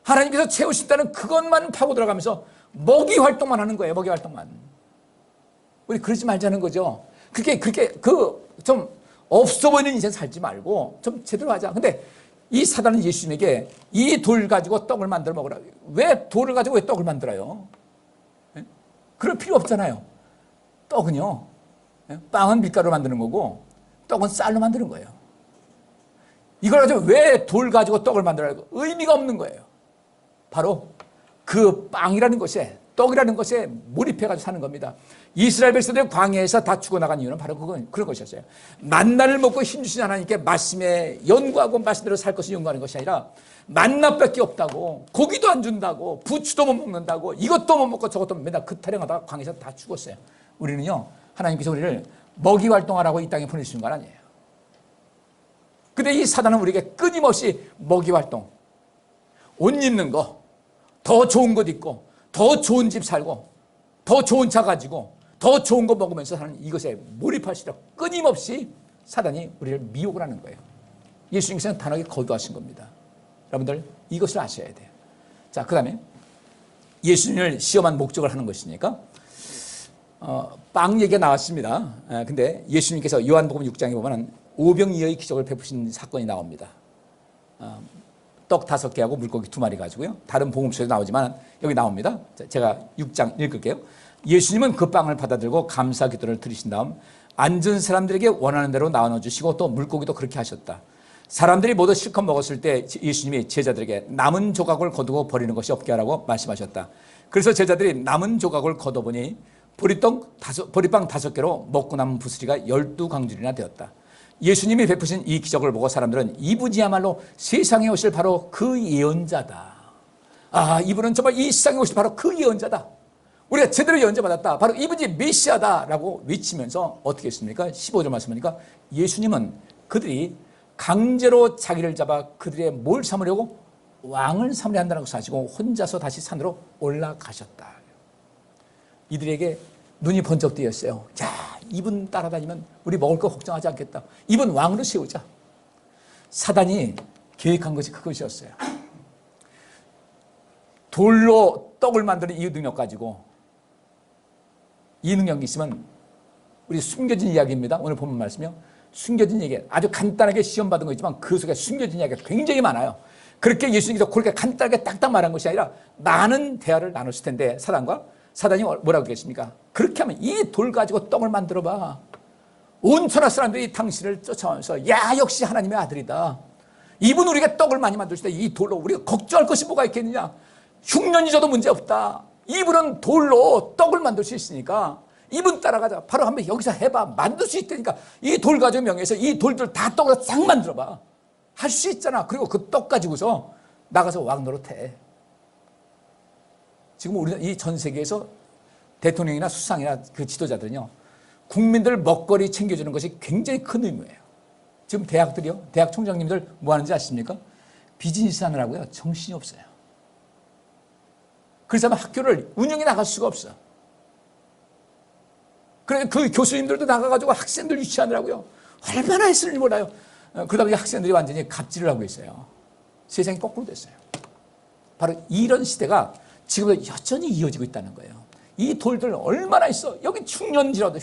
하나님께서 채우신다는 그것만 파고 들어가면서 먹이 활동만 하는 거예요. 먹이 활동만. 우리 그러지 말자는 거죠. 그렇게 좀 없어 보이는 인생 살지 말고 좀 제대로 하자. 근데 이 사단은 예수님에게 이 돌 가지고 떡을 만들어 먹으라. 왜 돌을 가지고 왜 떡을 만들어요? 그럴 필요 없잖아요. 떡은요. 빵은 밀가루로 만드는 거고 떡은 쌀로 만드는 거예요. 이걸 가지고 왜 돌 가지고 떡을 만들어요? 의미가 없는 거예요. 바로 그 빵이라는 것에 떡이라는 것에 몰입해가지고 사는 겁니다. 이스라엘 백성들 광야에서 다 죽어나간 이유는 바로 그런 것이었어요. 만나를 먹고 힘주신 하나님께 말씀에 연구하고 말씀대로 살 것을 연구하는 것이 아니라 만나밖에 없다고 고기도 안 준다고 부추도 못 먹는다고 이것도 못 먹고 저것도 맨날 그 타령하다가 광야에서 다 죽었어요. 우리는요 하나님께서 우리를 먹이 활동하라고 이 땅에 보내주신 건 아니에요. 근데 이 사단은 우리에게 끊임없이 먹이 활동, 옷 입는 거, 더 좋은 것 입고 더 좋은 집 살고 더 좋은 차 가지고 더 좋은 거 먹으면서 사는 이것에 몰입할수록 끊임없이 사단이 우리를 미혹을 하는 거예요. 예수님께서는 단호하게 거두하신 겁니다. 여러분들 이것을 아셔야 돼요. 자, 그 다음에 예수님을 시험한 목적을 하는 것이니까 빵 얘기가 나왔습니다. 근데 예수님께서 요한복음 6장에 보면 오병이어의 기적을 베푸신 사건이 나옵니다. 떡 5개하고 물고기 2마리 가지고요. 다른 복음서에도 나오지만 여기 나옵니다. 제가 6장 읽을게요. 예수님은 그 빵을 받아들고 감사 기도를 드리신 다음 앉은 사람들에게 원하는 대로 나눠주시고 또 물고기도 그렇게 하셨다. 사람들이 모두 실컷 먹었을 때 예수님이 제자들에게 남은 조각을 거두고 버리는 것이 없게 하라고 말씀하셨다. 그래서 제자들이 남은 조각을 거둬보니 보리빵 5개로 먹고 남은 부스리가 12강줄이나 되었다. 예수님이 베푸신 이 기적을 보고 사람들은 이분이야말로 세상에 오실 바로 그 예언자다. 아, 이분은 정말 이 세상에 오신 바로 그 예언자다. 우리가 제대로 예언자받았다. 바로 이분이 메시아다라고 외치면서 어떻게 했습니까? 15절 말씀하니까 예수님은 그들이 강제로 자기를 잡아 그들의 뭘 삼으려고? 왕을 삼으려 한다는 것을 아시고 혼자서 다시 산으로 올라가셨다. 이들에게 눈이 번쩍 뜨였어요. 자, 이분 따라다니면 우리 먹을 거 걱정하지 않겠다. 이분 왕으로 세우자. 사단이 계획한 것이 그것이었어요. 돌로 떡을 만드는 이 능력 가지고, 이 능력이 있으면, 우리 숨겨진 이야기입니다. 오늘 본문 말씀이요. 숨겨진 얘기, 아주 간단하게 시험받은 거 있지만 그 속에 숨겨진 이야기가 굉장히 많아요. 그렇게 예수님께서 그렇게 간단하게 딱딱 말한 것이 아니라 많은 대화를 나눴을 텐데, 사단이 뭐라고 했습니까? 그렇게 하면 이 돌 가지고 떡을 만들어 봐. 온 천하 사람들이 당신을 쫓아오면서 야, 역시 하나님의 아들이다. 이분 우리가 떡을 많이 만들 때 이 돌로 우리가 걱정할 것이 뭐가 있겠느냐. 흉년이 져도 문제없다. 이분은 돌로 떡을 만들 수 있으니까 이분 따라가자. 바로 한번 여기서 해봐. 만들 수 있다니까. 이 돌 가지고 명예해서 이 돌들 다 떡으로 싹 만들어봐. 할 수 있잖아. 그리고 그 떡 가지고서 나가서 왕 노릇해. 지금 우리는 이 전 세계에서 대통령이나 수상이나 그 지도자들은요, 국민들 먹거리 챙겨주는 것이 굉장히 큰 의무예요. 지금 대학들이요, 대학 총장님들 뭐 하는지 아십니까? 비즈니스 하느라고요, 정신이 없어요. 그래서 학교를 운영해 나갈 수가 없어. 그러니까 그 교수님들도 나가가지고 학생들 유치하느라고요, 얼마나 했을지 몰라요. 그러다 보니 학생들이 완전히 갑질을 하고 있어요. 세상이 거꾸로 됐어요. 바로 이런 시대가 지금도 여전히 이어지고 있다는 거예요. 이 돌들 얼마나 있어. 여기 흉년지라도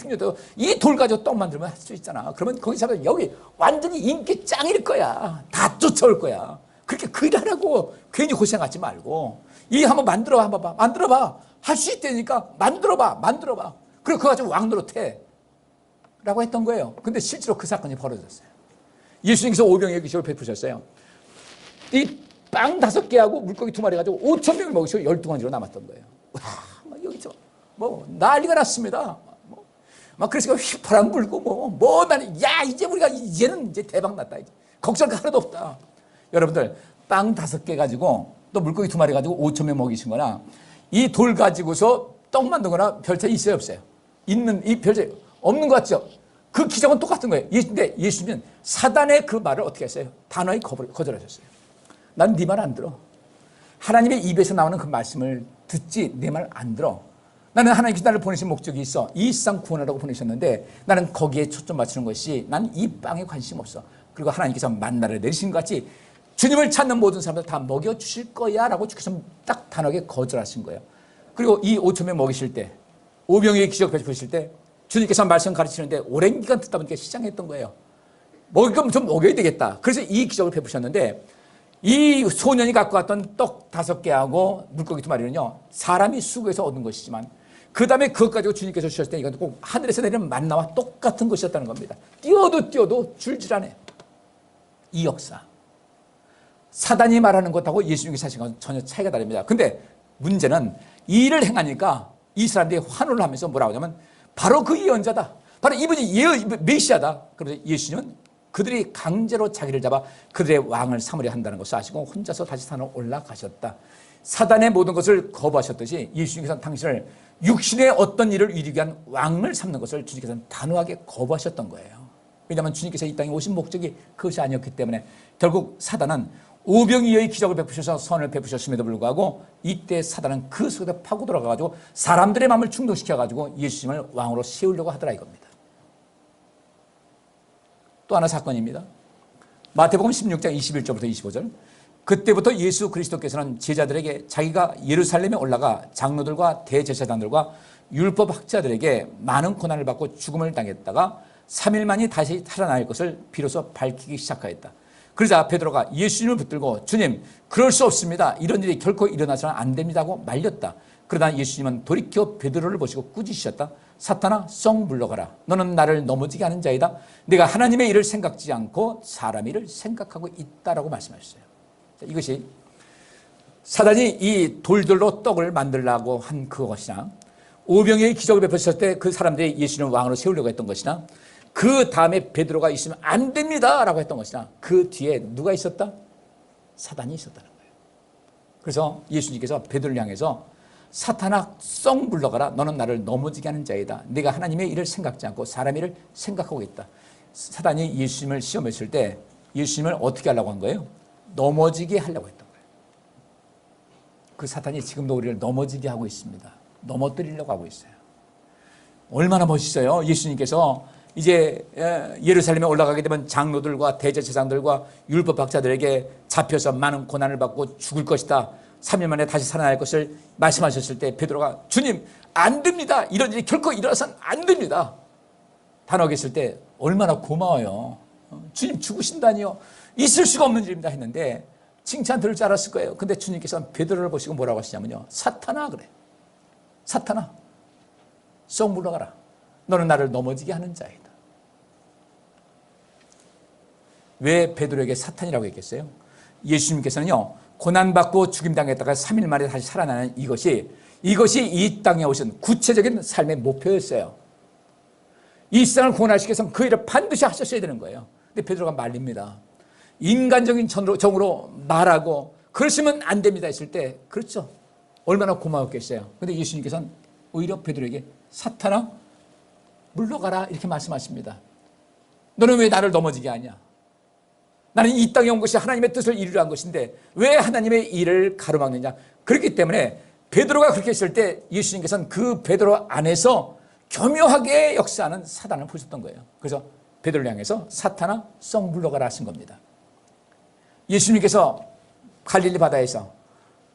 이 돌 가지고 떡 만들면 할 수 있잖아. 그러면 거기 사람 여기 완전히 인기 짱일 거야. 다 쫓아올 거야. 그렇게 그 일하라고 괜히 고생하지 말고 이 한번 만들어봐. 한번 봐. 만들어봐. 할 수 있다니까 만들어봐. 그리고 그거 가지고 왕 노릇해 라고 했던 거예요. 근데 실제로 그 사건이 벌어졌어요. 예수님께서 오병이어 기적을 베푸셨어요. 이 빵 5개하고 물고기 2마리 가지고 5,000명을 먹이시고 12가지로 남았던 거예요. 와, 여기서 뭐 난리가 났습니다. 막 그래서 휘파람 불고 나는 야, 이제는 이제 대박 났다. 이제. 걱정할 거 하나도 없다. 여러분들 빵 5개 가지고 또 물고기 2마리 가지고 5,000명 먹이신 거나 이 돌 가지고서 떡 만든 거나 별 차이 있어요, 없어요? 있는 이 별 차이 없는 것 같죠? 그 기적은 똑같은 거예요. 근데 예수님은 사단의 그 말을 어떻게 했어요? 단호히 거절하셨어요. 난 네 말 안 들어. 하나님의 입에서 나오는 그 말씀을 듣지 내 말 안 들어. 나는 하나님께서 나를 보내신 목적이 있어. 이 세상 구원하라고 보내셨는데 나는 거기에 초점 맞추는 것이 난 이 빵에 관심 없어. 그리고 하나님께서 만나를 내리신 것 같이 주님을 찾는 모든 사람들 다 먹여주실 거야 라고 주께서 딱 단호하게 거절하신 거예요. 그리고 이 5,000명 먹이실 때, 오병이의 기적 베푸실 때 주님께서 말씀 가르치는데 오랜 기간 듣다 보니까 시장했던 거예요. 먹을 거면 좀 먹여야 되겠다. 그래서 이 기적을 베푸셨는데 이 소년이 갖고 왔던 떡 5개하고 물고기 2마리는요, 사람이 수고해서 얻은 것이지만 그 다음에 그것 가지고 주님께서 주셨을 때 이건 꼭 하늘에서 내리는 만나와 똑같은 것이었다는 겁니다. 뛰어도 줄질 않아요. 이 역사. 사단이 말하는 것하고 예수님께서 하신 건 전혀 차이가 다릅니다. 근데 문제는 이 일을 행하니까 이 사람들이 환호를 하면서 뭐라고 하냐면 바로 그 예언자다. 바로 이분이 메시아다. 그래서 예수님은 그들이 강제로 자기를 잡아 그들의 왕을 삼으려 한다는 것을 아시고 혼자서 다시 산으로 올라가셨다. 사단의 모든 것을 거부하셨듯이 예수님께서는 당신을 육신의 어떤 일을 이루기 위한 왕을 삼는 것을 주님께서는 단호하게 거부하셨던 거예요. 왜냐하면 주님께서 이 땅에 오신 목적이 그것이 아니었기 때문에 결국 사단은 오병이어의 기적을 베푸셔서 선을 베푸셨음에도 불구하고 이때 사단은 그 속에 파고 들어가가지고 사람들의 마음을 충동시켜가지고 예수님을 왕으로 세우려고 하더라 이겁니다. 또 하나 사건입니다. 마태복음 16장 21절부터 25절. 그때부터 예수 그리스도께서는 제자들에게 자기가 예루살렘에 올라가 장로들과 대제사장들과 율법 학자들에게 많은 고난을 받고 죽음을 당했다가 3일 만이 다시 살아날 것을 비로소 밝히기 시작하였다. 그러자 베드로가 예수님을 붙들고 주님, 그럴 수 없습니다. 이런 일이 결코 일어나서는 안 됩니다 하고 말렸다. 그러나 예수님은 돌이켜 베드로를 보시고 꾸짖으셨다. 사탄아, 썩 물러가라. 너는 나를 넘어지게 하는 자이다. 내가 하나님의 일을 생각지 않고 사람 일을 생각하고 있다라고 말씀하셨어요. 이것이 사단이 이 돌들로 떡을 만들려고 한 그것이나 오병이의 기적을 베푸셨을 때 그 사람들이 예수님을 왕으로 세우려고 했던 것이나 그 다음에 베드로가 있으면 안 됩니다 라고 했던 것이나 그 뒤에 누가 있었다? 사단이 있었다는 거예요. 그래서 예수님께서 베드로를 향해서 사탄아 썩 물러가라. 너는 나를 넘어지게 하는 자이다. 네가 하나님의 일을 생각지 않고 사람의 일을 생각하고 있다. 사탄이 예수님을 시험했을 때 예수님을 어떻게 하려고 한 거예요? 넘어지게 하려고 했던 거예요. 그 사탄이 지금도 우리를 넘어지게 하고 있습니다. 넘어뜨리려고 하고 있어요. 얼마나 멋있어요. 예수님께서 이제 예루살렘에 올라가게 되면 장로들과 대제사장들과 율법학자들에게 잡혀서 많은 고난을 받고 죽을 것이다. 3일 만에 다시 살아날 것을 말씀하셨을 때 베드로가 주님 안 됩니다. 이런 일이 결코 일어나서는 안 됩니다. 단호하겠을 때 얼마나 고마워요. 주님 죽으신다니요. 있을 수가 없는 일입니다 했는데 칭찬 들을 줄 알았을 거예요. 근데 주님께서는 베드로를 보시고 뭐라고 하시냐면요. 사탄아 그래. 사탄아 썩 물러가라. 너는 나를 넘어지게 하는 자이다. 왜 베드로에게 사탄이라고 했겠어요? 예수님께서는요. 고난받고 죽임당했다가 3일 만에 다시 살아나는 이것이 이 땅에 오신 구체적인 삶의 목표였어요. 이 세상을 구원하시기 위해서는 그 일을 반드시 하셨어야 되는 거예요. 근데 베드로가 말립니다. 인간적인 정으로 말하고 그러시면 안 됩니다 했을 때 그렇죠. 얼마나 고마웠겠어요. 근데 예수님께서는 오히려 베드로에게 사탄아 물러가라 이렇게 말씀하십니다. 너는 왜 나를 넘어지게 하냐? 나는 이 땅에 온 것이 하나님의 뜻을 이루려 한 것인데 왜 하나님의 일을 가로막느냐? 그렇기 때문에 베드로가 그렇게 했을 때 예수님께서는 그 베드로 안에서 교묘하게 역사하는 사단을 보셨던 거예요. 그래서 베드로를 향해서 사탄아 썩 물러가라 하신 겁니다. 예수님께서 갈릴리 바다에서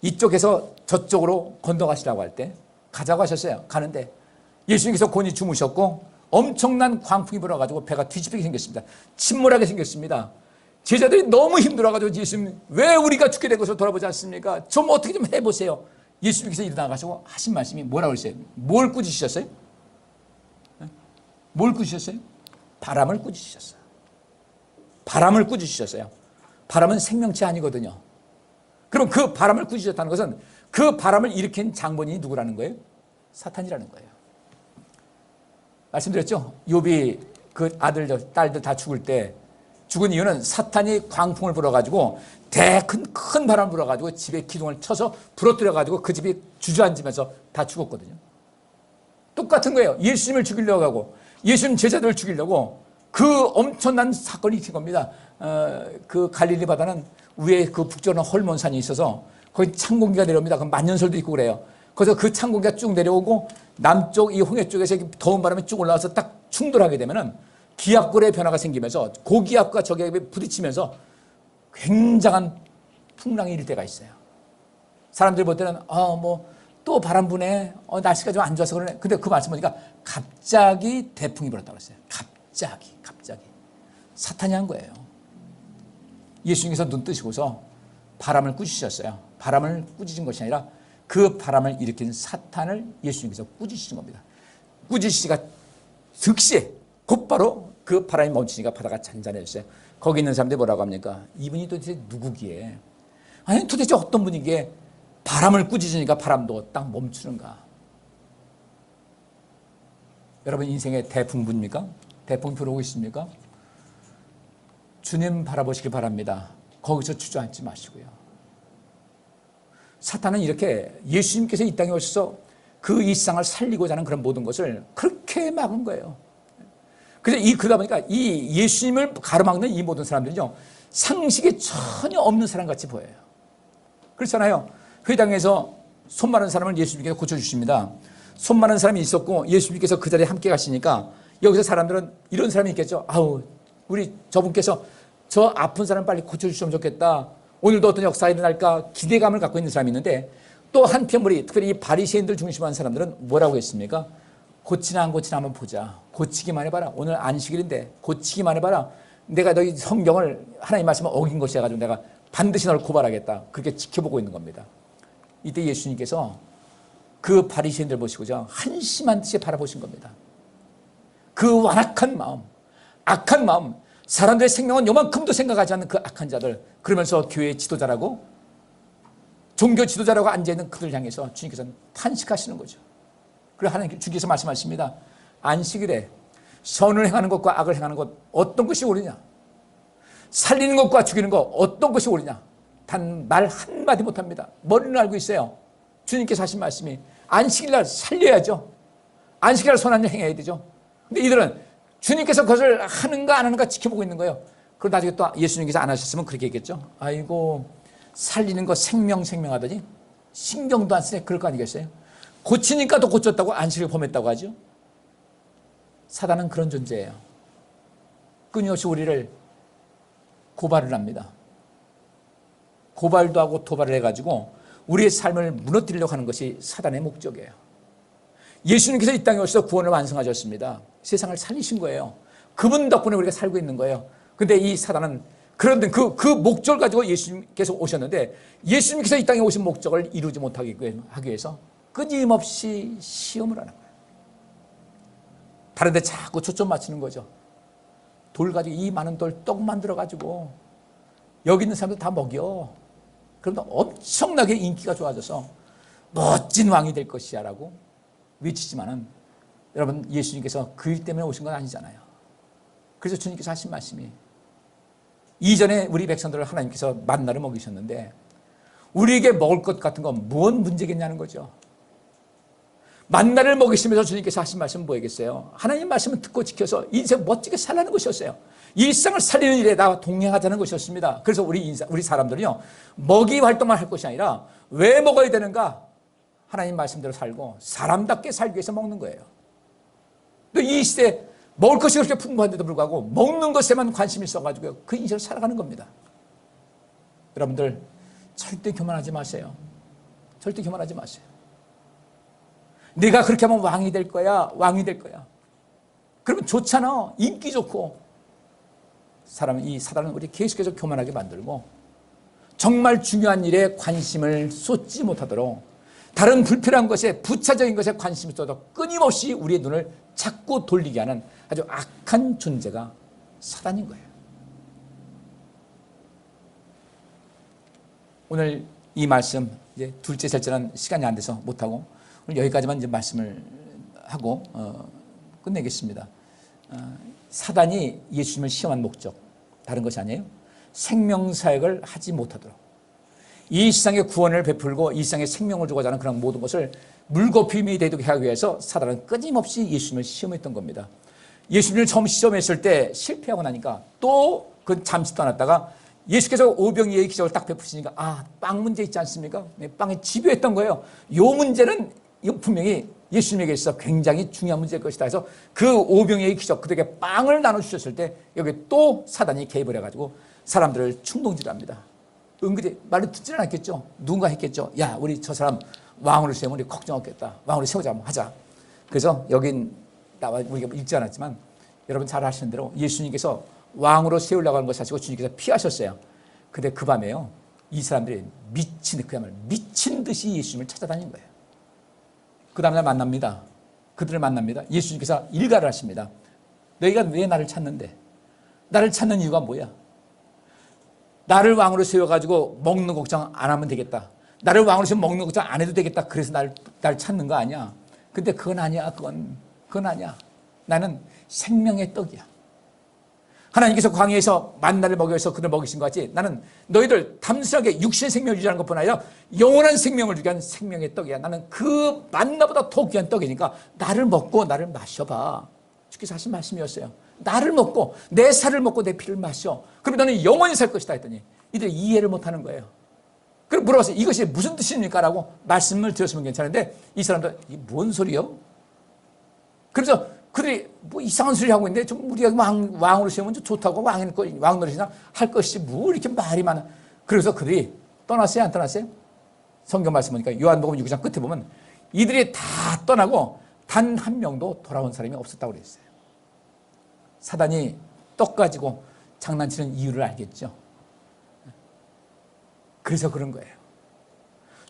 이쪽에서 저쪽으로 건너가시라고 할 때 가자고 하셨어요. 가는데 예수님께서 곤히 주무셨고 엄청난 광풍이 불어가지고 배가 뒤집히게 생겼습니다. 침몰하게 생겼습니다. 제자들이 너무 힘들어가지고 예수님 왜 우리가 죽게 된 것을 돌아보지 않습니까? 좀 어떻게 좀 해보세요. 예수님께서 일어나가시고 하신 말씀이 뭐라고 했어요? 뭘 꾸짖으셨어요? 뭘 꾸짖으셨어요? 바람을 꾸짖으셨어요. 바람을 꾸짖으셨어요. 바람은 생명체 아니거든요. 그럼 그 바람을 꾸짖으셨다는 것은 그 바람을 일으킨 장본인이 누구라는 거예요? 사탄이라는 거예요. 말씀드렸죠? 욥이 그 아들들, 딸들 다 죽을 때 죽은 이유는 사탄이 광풍을 불어가지고 큰 바람을 불어가지고 집에 기둥을 쳐서 부러뜨려가지고 그 집이 주저앉으면서 다 죽었거든요. 똑같은 거예요. 예수님을 죽이려고 하고 예수님 제자들을 죽이려고 그 엄청난 사건이 일으킨 겁니다. 그 갈릴리 바다는 위에 그 북쪽으로 헐몬산이 있어서 거기 찬 공기가 내려옵니다. 그 만년설도 있고 그래요. 그래서 그 찬 공기가 쭉 내려오고 남쪽 이 홍해 쪽에서 더운 바람이 쭉 올라와서 딱 충돌하게 되면은 기압골의 변화가 생기면서 고기압과 저기압이 부딪히면서 굉장한 풍랑이 일을 때가 있어요. 사람들이 볼 때는 또 바람 부네. 날씨가 좀 안 좋아서 그러네. 근데 그 말씀 보니까 갑자기 대풍이 불었다고 했어요. 갑자기. 사탄이 한 거예요. 예수님께서 눈 뜨시고서 바람을 꾸짖으셨어요. 바람을 꾸짖은 것이 아니라 그 바람을 일으킨 사탄을 예수님께서 꾸짖으신 겁니다. 꾸짖으시가 즉시 곧바로 그 바람이 멈추니까 바다가 잔잔해졌어요. 거기 있는 사람들이 뭐라고 합니까? 이분이 도대체 누구기에? 아니 도대체 어떤 분이기에 바람을 꾸짖으니까 바람도 딱 멈추는가? 여러분 인생에 대풍 부입니까? 대풍 불어오고 있습니까? 주님 바라보시기 바랍니다. 거기서 주저앉지 마시고요. 사탄은 이렇게 예수님께서 이 땅에 오셔서 그 일상을 살리고자 하는 그런 모든 것을 그렇게 막은 거예요. 그래서 그러다 보니까 이 예수님을 가로막는 이 모든 사람들은요, 상식이 전혀 없는 사람 같이 보여요. 그렇잖아요. 회당에서 손 마른 사람을 예수님께서 고쳐주십니다. 손 마른 사람이 있었고 예수님께서 그 자리에 함께 가시니까 여기서 사람들은 이런 사람이 있겠죠. 우리 저분께서 저 아픈 사람 빨리 고쳐주시면 좋겠다. 오늘도 어떤 역사가 일어날까 기대감을 갖고 있는 사람이 있는데 또 한편 특별히 이 바리새인들 중심한 사람들은 뭐라고 했습니까? 고치나 안 고치나 한번 보자. 고치기만 해봐라. 오늘 안식일인데 고치기만 해봐라. 내가 너희 성경을 하나님 말씀을 어긴 것이야 가지고 내가 반드시 너를 고발하겠다. 그렇게 지켜보고 있는 겁니다. 이때 예수님께서 그 바리새인들 보시고자 한심한 듯이 바라보신 겁니다. 그 완악한 마음, 악한 마음, 사람들의 생명은 요만큼도 생각하지 않는 그 악한 자들, 그러면서 교회 지도자라고 종교 지도자라고 앉아있는 그들 향해서 주님께서는 탄식하시는 거죠. 그리고 하나님 주께서 말씀하십니다. 안식일에 선을 행하는 것과 악을 행하는 것 어떤 것이 옳으냐? 살리는 것과 죽이는 것 어떤 것이 옳으냐? 단 말 한마디 못합니다. 머리는 알고 있어요. 주님께서 하신 말씀이 안식일날 살려야죠. 안식일날 선한 일 행해야 되죠. 근데 이들은 주님께서 그것을 하는가 안 하는가 지켜보고 있는 거예요. 그리고 나중에 또 예수님께서 안 하셨으면 그렇게 했겠죠. 아이고 살리는 거 생명하더니 신경도 안 쓰네. 그럴 거 아니겠어요. 고치니까 또 고쳤다고 안식을 범했다고 하죠. 사단은 그런 존재예요. 끊임없이 우리를 고발을 합니다. 고발도 하고 도발을 해가지고 우리의 삶을 무너뜨리려고 하는 것이 사단의 목적이에요. 예수님께서 이 땅에 오셔서 구원을 완성하셨습니다. 세상을 살리신 거예요. 그분 덕분에 우리가 살고 있는 거예요. 근데 이 사단은 그런데 그 목적을 가지고 예수님께서 오셨는데 예수님께서 이 땅에 오신 목적을 이루지 못하기 위해서 끊임없이 시험을 하는 거예요. 다른 데 자꾸 초점 맞추는 거죠. 돌 가지고 이 많은 돌 떡 만들어 가지고 여기 있는 사람들 다 먹여. 그러면 엄청나게 인기가 좋아져서 멋진 왕이 될 것이야 라고 외치지만은 여러분 예수님께서 그 일 때문에 오신 건 아니잖아요. 그래서 주님께서 하신 말씀이 이전에 우리 백성들을 하나님께서 만나를 먹이셨는데 우리에게 먹을 것 같은 건 무엇 문제겠냐는 거죠. 만나를 먹이시면서 주님께서 하신 말씀은 뭐겠어요? 하나님 말씀을 듣고 지켜서 인생 멋지게 살라는 것이었어요. 일상을 살리는 일에 나와 동행하자는 것이었습니다. 그래서 우리 사람들은요 먹이 활동만 할 것이 아니라 왜 먹어야 되는가? 하나님 말씀대로 살고 사람답게 살기 위해서 먹는 거예요. 또 이 시대에 먹을 것이 그렇게 풍부한데도 불구하고 먹는 것에만 관심이 있어가지고 그 인생을 살아가는 겁니다. 여러분들 절대 교만하지 마세요. 절대 교만하지 마세요. 내가 그렇게 하면 왕이 될 거야. 그러면 좋잖아. 인기 좋고. 이 사단은 우리 계속해서 교만하게 만들고 정말 중요한 일에 관심을 쏟지 못하도록 다른 불필요한 것에 부차적인 것에 관심이 쏟도록 끊임없이 우리의 눈을 자꾸 돌리게 하는 아주 악한 존재가 사단인 거예요. 오늘 이 말씀 이제 둘째 셋째는 시간이 안 돼서 못하고 오늘 여기까지만 이제 말씀을 하고 끝내겠습니다. 사단이 예수님을 시험한 목적 다른 것이 아니에요. 생명사역을 하지 못하도록 이 세상의 구원을 베풀고 이 세상에 생명을 주고자 하는 그런 모든 것을 물거품이 되도록 하기 위해서 사단은 끊임없이 예수님을 시험했던 겁니다. 예수님을 처음 시험했을 때 실패하고 나니까 또 그 잠시 떠났다가 예수께서 오병이의 기적을 딱 베푸시니까 빵 문제 있지 않습니까? 빵에 집요했던 거예요. 이 문제는 분명히 예수님에게 있어 굉장히 중요한 문제일 것이다 해서 그 오병이의 기적 그들에게 빵을 나눠주셨을 때 여기 또 사단이 개입을 해가지고 사람들을 충동질합니다. 은근히 말을 듣지는 않겠죠. 누군가 했겠죠. 야 우리 저 사람 왕으로 세우면 우리 걱정 없겠다. 왕으로 세우자 한번 하자. 그래서 여긴 우리가 읽지 않았지만 여러분 잘 아시는 대로 예수님께서 왕으로 세우려고 하는 것을 하시고 주님께서 피하셨어요. 근데 그 밤에요 이 사람들이 그야말로 미친 듯이 예수님을 찾아다닌 거예요. 그 다음날 만납니다. 그들을 만납니다. 예수님께서 일가를 하십니다. 너희가 왜 나를 찾는데? 나를 찾는 이유가 뭐야? 나를 왕으로 세워가지고 먹는 걱정 안 하면 되겠다. 나를 왕으로 세워 먹는 걱정 안 해도 되겠다. 그래서 나를 찾는 거 아니야. 근데 그건 아니야. 그건 아니야. 나는 생명의 떡이야. 하나님께서 광야에서 만나를 먹여서 그들 먹이신 것 같이 나는 너희들 담술하게 육신의 생명을 유지하는 것뿐 아니라 영원한 생명을 주게 한 생명의 떡이야. 나는 그 만나보다 더 귀한 떡이니까 나를 먹고 나를 마셔봐. 주께서 하신 말씀이었어요. 나를 먹고 내 살을 먹고 내 피를 마셔. 그러면 너는 영원히 살 것이다 했더니 이들이 이해를 못하는 거예요. 그럼 물어봤어요. 이것이 무슨 뜻입니까? 라고 말씀을 드렸으면 괜찮은데 이 사람들 이게 뭔 소리요? 그래서 그들이 뭐 이상한 소리 하고 있는데 좀 우리가 왕으로 세우면 좀 좋다고 왕노릇이나 할 것이지 뭐 이렇게 말이 많아. 그래서 그들이 떠났어요? 안 떠났어요? 성경 말씀 보니까 요한복음 6장 끝에 보면 이들이 다 떠나고 단 한 명도 돌아온 사람이 없었다고 그랬어요. 사단이 떡 가지고 장난치는 이유를 알겠죠. 그래서 그런 거예요.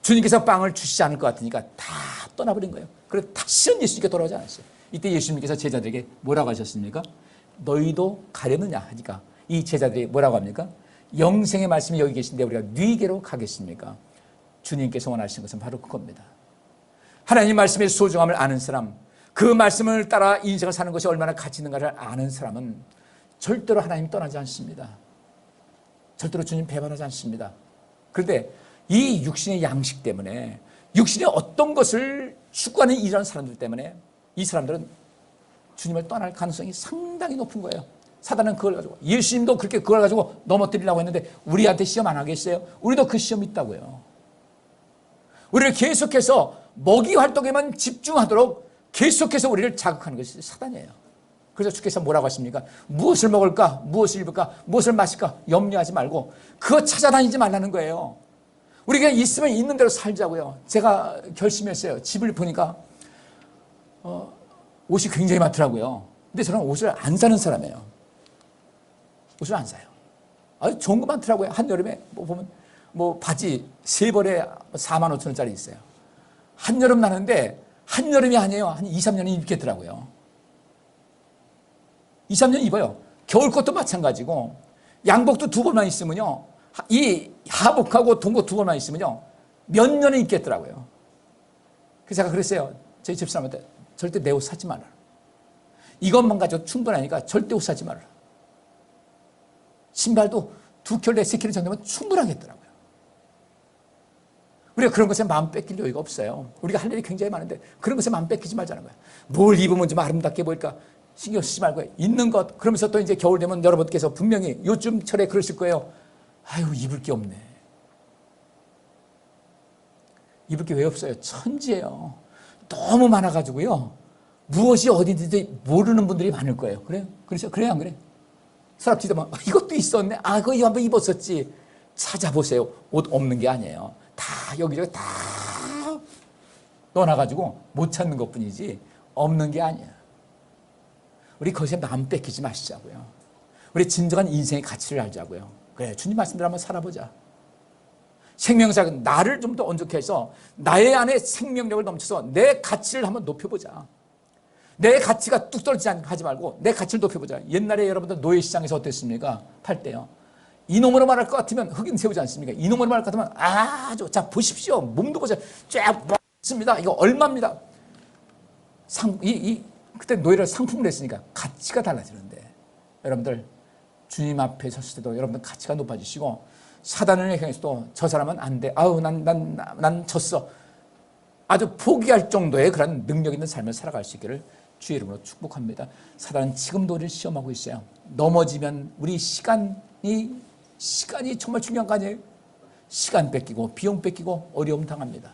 주님께서 빵을 주시지 않을 것 같으니까 다 떠나버린 거예요. 그래서 다시는 예수님께 돌아오지 않았어요. 이때 예수님께서 제자들에게 뭐라고 하셨습니까? 너희도 가려느냐 하니까 이 제자들이 뭐라고 합니까? 영생의 말씀이 여기 계신데 우리가 네게로 가겠습니까? 주님께서 원하시는 것은 바로 그겁니다. 하나님 말씀의 소중함을 아는 사람, 그 말씀을 따라 인생을 사는 것이 얼마나 가치 있는가를 아는 사람은 절대로 하나님 떠나지 않습니다. 절대로 주님 배반하지 않습니다. 그런데 이 육신의 양식 때문에 육신의 어떤 것을 추구하는 이런 사람들 때문에 이 사람들은 주님을 떠날 가능성이 상당히 높은 거예요. 사단은 그걸 가지고, 예수님도 그렇게 그걸 가지고 넘어뜨리려고 했는데 우리한테 시험 안 하겠어요? 우리도 그 시험 있다고요. 우리를 계속해서 먹이 활동에만 집중하도록 계속해서 우리를 자극하는 것이 사단이에요. 그래서 주께서 뭐라고 하십니까? 무엇을 먹을까? 무엇을 입을까? 무엇을 마실까? 염려하지 말고 그거 찾아다니지 말라는 거예요. 우리가 있으면 있는 대로 살자고요. 제가 결심했어요. 집을 보니까 옷이 굉장히 많더라고요. 근데 저는 옷을 안 사는 사람이에요. 옷을 안 사요. 아주 좋은 거 많더라고요. 한여름에 보면 바지 3벌에 4만 5천 원짜리 있어요. 한여름 나는데 한여름이 아니에요. 한 2, 3년은 입겠더라고요. 2, 3년 입어요. 겨울 것도 마찬가지고 양복도 2벌만 있으면요. 이 하복하고 동복 2벌만 있으면요. 몇 년은 입겠더라고요. 그래서 제가 그랬어요. 저희 집사람한테 절대 내 옷 사지 말아라. 이것만 가지고 충분하니까 절대 옷 사지 말아라. 신발도 2켤레, 3켤레 정도면 충분하겠더라고요. 우리가 그런 것에 마음 뺏길 여유가 없어요. 우리가 할 일이 굉장히 많은데 그런 것에 마음 뺏기지 말자는 거예요. 뭘 입으면 좀 아름답게 보일까 신경 쓰지 말고 있는 것. 그러면서 또 이제 겨울 되면 여러분께서 분명히 요즘 철에 그러실 거예요. 아유, 입을 게 없네. 입을 게 왜 없어요? 천지예요. 너무 많아가지고요. 무엇이 어디인지 모르는 분들이 많을 거예요. 그래요? 그렇죠? 그래요? 안 그래요? 서랍 뒤져보면 이것도 있었네. 아, 그거 한번 입었었지. 찾아보세요. 옷 없는 게 아니에요. 다 여기저기 다 넣어놔가지고 못 찾는 것뿐이지 없는 게 아니야. 우리 거기에 마음 뺏기지 마시자고요. 우리 진정한 인생의 가치를 알자고요. 그래, 주님 말씀대로 한번 살아보자. 생명사는 나를 좀 더 온전케 해서 나의 안에 생명력을 넘쳐서 내 가치를 한번 높여보자. 내 가치가 뚝 떨어지지 않게 하지 말고 내 가치를 높여보자. 옛날에 여러분들 노예시장에서 어땠습니까? 팔 때요. 이놈으로 말할 것 같으면 흑인 세우지 않습니까? 이놈으로 말할 것 같으면 아주 자 보십시오. 몸도 보세요. 쫙 먹습니다. 이거 얼마입니다. 그때 노예를 상품으로 했으니까 가치가 달라지는데 여러분들 주님 앞에 섰을 때도 여러분들 가치가 높아지시고 사단을 향해서도 저 사람은 안 돼. 아우 난 졌어. 아주 포기할 정도의 그런 능력 있는 삶을 살아갈 수 있기를 주의 이름으로 축복합니다. 사단은 지금도 우리를 시험하고 있어요. 넘어지면 우리 시간이 정말 중요한 거 아니에요? 시간 뺏기고 비용 뺏기고 어려움 당합니다.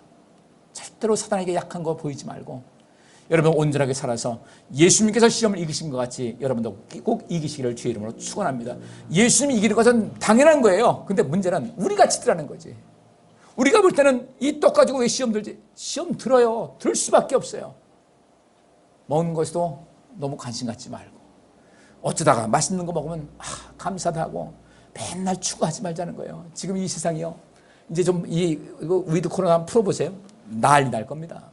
절대로 사단에게 약한 거 보이지 말고 여러분 온전하게 살아서 예수님께서 시험을 이기신 것 같이 여러분도 꼭 이기시기를 주의 이름으로 축원합니다. 예수님이 이기는 것은 당연한 거예요. 근데 문제는 우리가 지더라는 거지. 우리가 볼 때는 이 떡 가지고 왜 시험 들지? 시험 들어요. 들 수밖에 없어요. 먹는 것도 너무 관심 갖지 말고 어쩌다가 맛있는 거 먹으면 감사도 하고 맨날 추구하지 말자는 거예요. 지금 이 세상이요. 이제 좀 이거 위드 코로나 한번 풀어보세요. 난리 날 겁니다.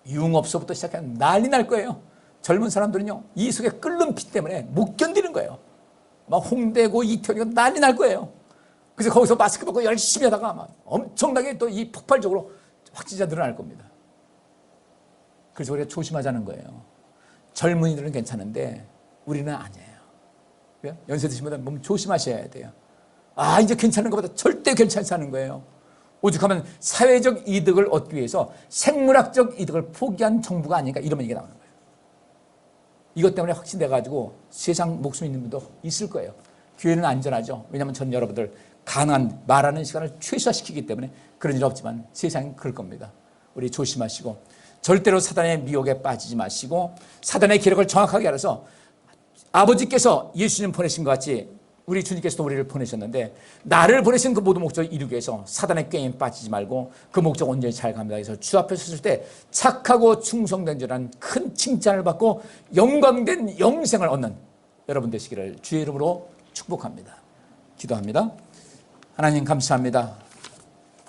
유흥업소부터 시작하면 난리 날 거예요. 젊은 사람들은요. 이 속에 끓는 피 때문에 못 견디는 거예요. 막 홍대고 이태원이고 난리 날 거예요. 그래서 거기서 마스크 벗고 열심히 하다가 아마 엄청나게 또 이 폭발적으로 확진자 늘어날 겁니다. 그래서 우리가 조심하자는 거예요. 젊은이들은 괜찮은데 우리는 아니에요. 왜요? 연세 드신 분들은 몸 조심하셔야 돼요. 이제 괜찮은 것보다 절대 괜찮지 않은 거예요. 오죽하면 사회적 이득을 얻기 위해서 생물학적 이득을 포기한 정부가 아닌가 이러면 이게 나오는 거예요. 이것 때문에 확진돼가지고 세상 목숨 있는 분도 있을 거예요. 교회는 안전하죠. 왜냐하면 전 여러분들 가능한 말하는 시간을 최소화시키기 때문에 그런 일 없지만 세상은 그럴 겁니다. 우리 조심하시고 절대로 사단의 미혹에 빠지지 마시고 사단의 기력을 정확하게 알아서 아버지께서 예수님 보내신 것 같이 우리 주님께서도 우리를 보내셨는데 나를 보내신 그 모든 목적을 이루기 위해서 사단의 꾀에 빠지지 말고 그 목적 온전히 잘 갑니다. 그래서 주 앞에 섰을 때 착하고 충성된 자라는 큰 칭찬을 받고 영광된 영생을 얻는 여러분 되시기를 주의 이름으로 축복합니다. 기도합니다. 하나님 감사합니다.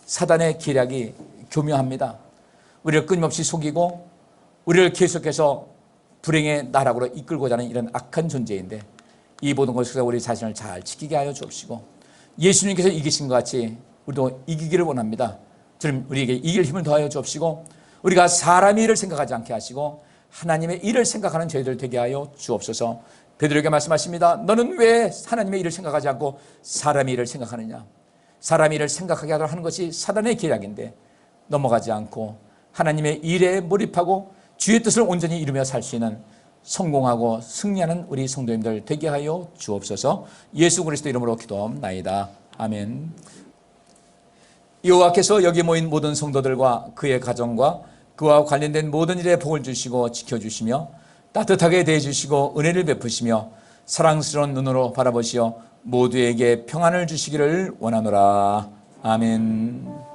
사단의 계략이 교묘합니다. 우리를 끊임없이 속이고 우리를 계속해서 불행의 나락으로 이끌고자 하는 이런 악한 존재인데 이 모든 것을 우리 자신을 잘 지키게 하여 주옵시고 예수님께서 이기신 것 같이 우리도 이기기를 원합니다. 주님 우리에게 이길 힘을 더하여 주옵시고 우리가 사람의 일을 생각하지 않게 하시고 하나님의 일을 생각하는 저희들 되게 하여 주옵소서. 베드로에게 말씀하십니다. 너는 왜 하나님의 일을 생각하지 않고 사람의 일을 생각하느냐. 사람 일을 생각하게 하도록 하는 것이 사단의 계략인데 넘어가지 않고 하나님의 일에 몰입하고 주의 뜻을 온전히 이루며 살 수 있는 성공하고 승리하는 우리 성도님들 되게 하여 주옵소서. 예수 그리스도 이름으로 기도합나이다. 아멘. 여호와께서 여기 모인 모든 성도들과 그의 가정과 그와 관련된 모든 일에 복을 주시고 지켜주시며 따뜻하게 대해주시고 은혜를 베푸시며 사랑스러운 눈으로 바라보시어 모두에게 평안을 주시기를 원하노라. 아멘.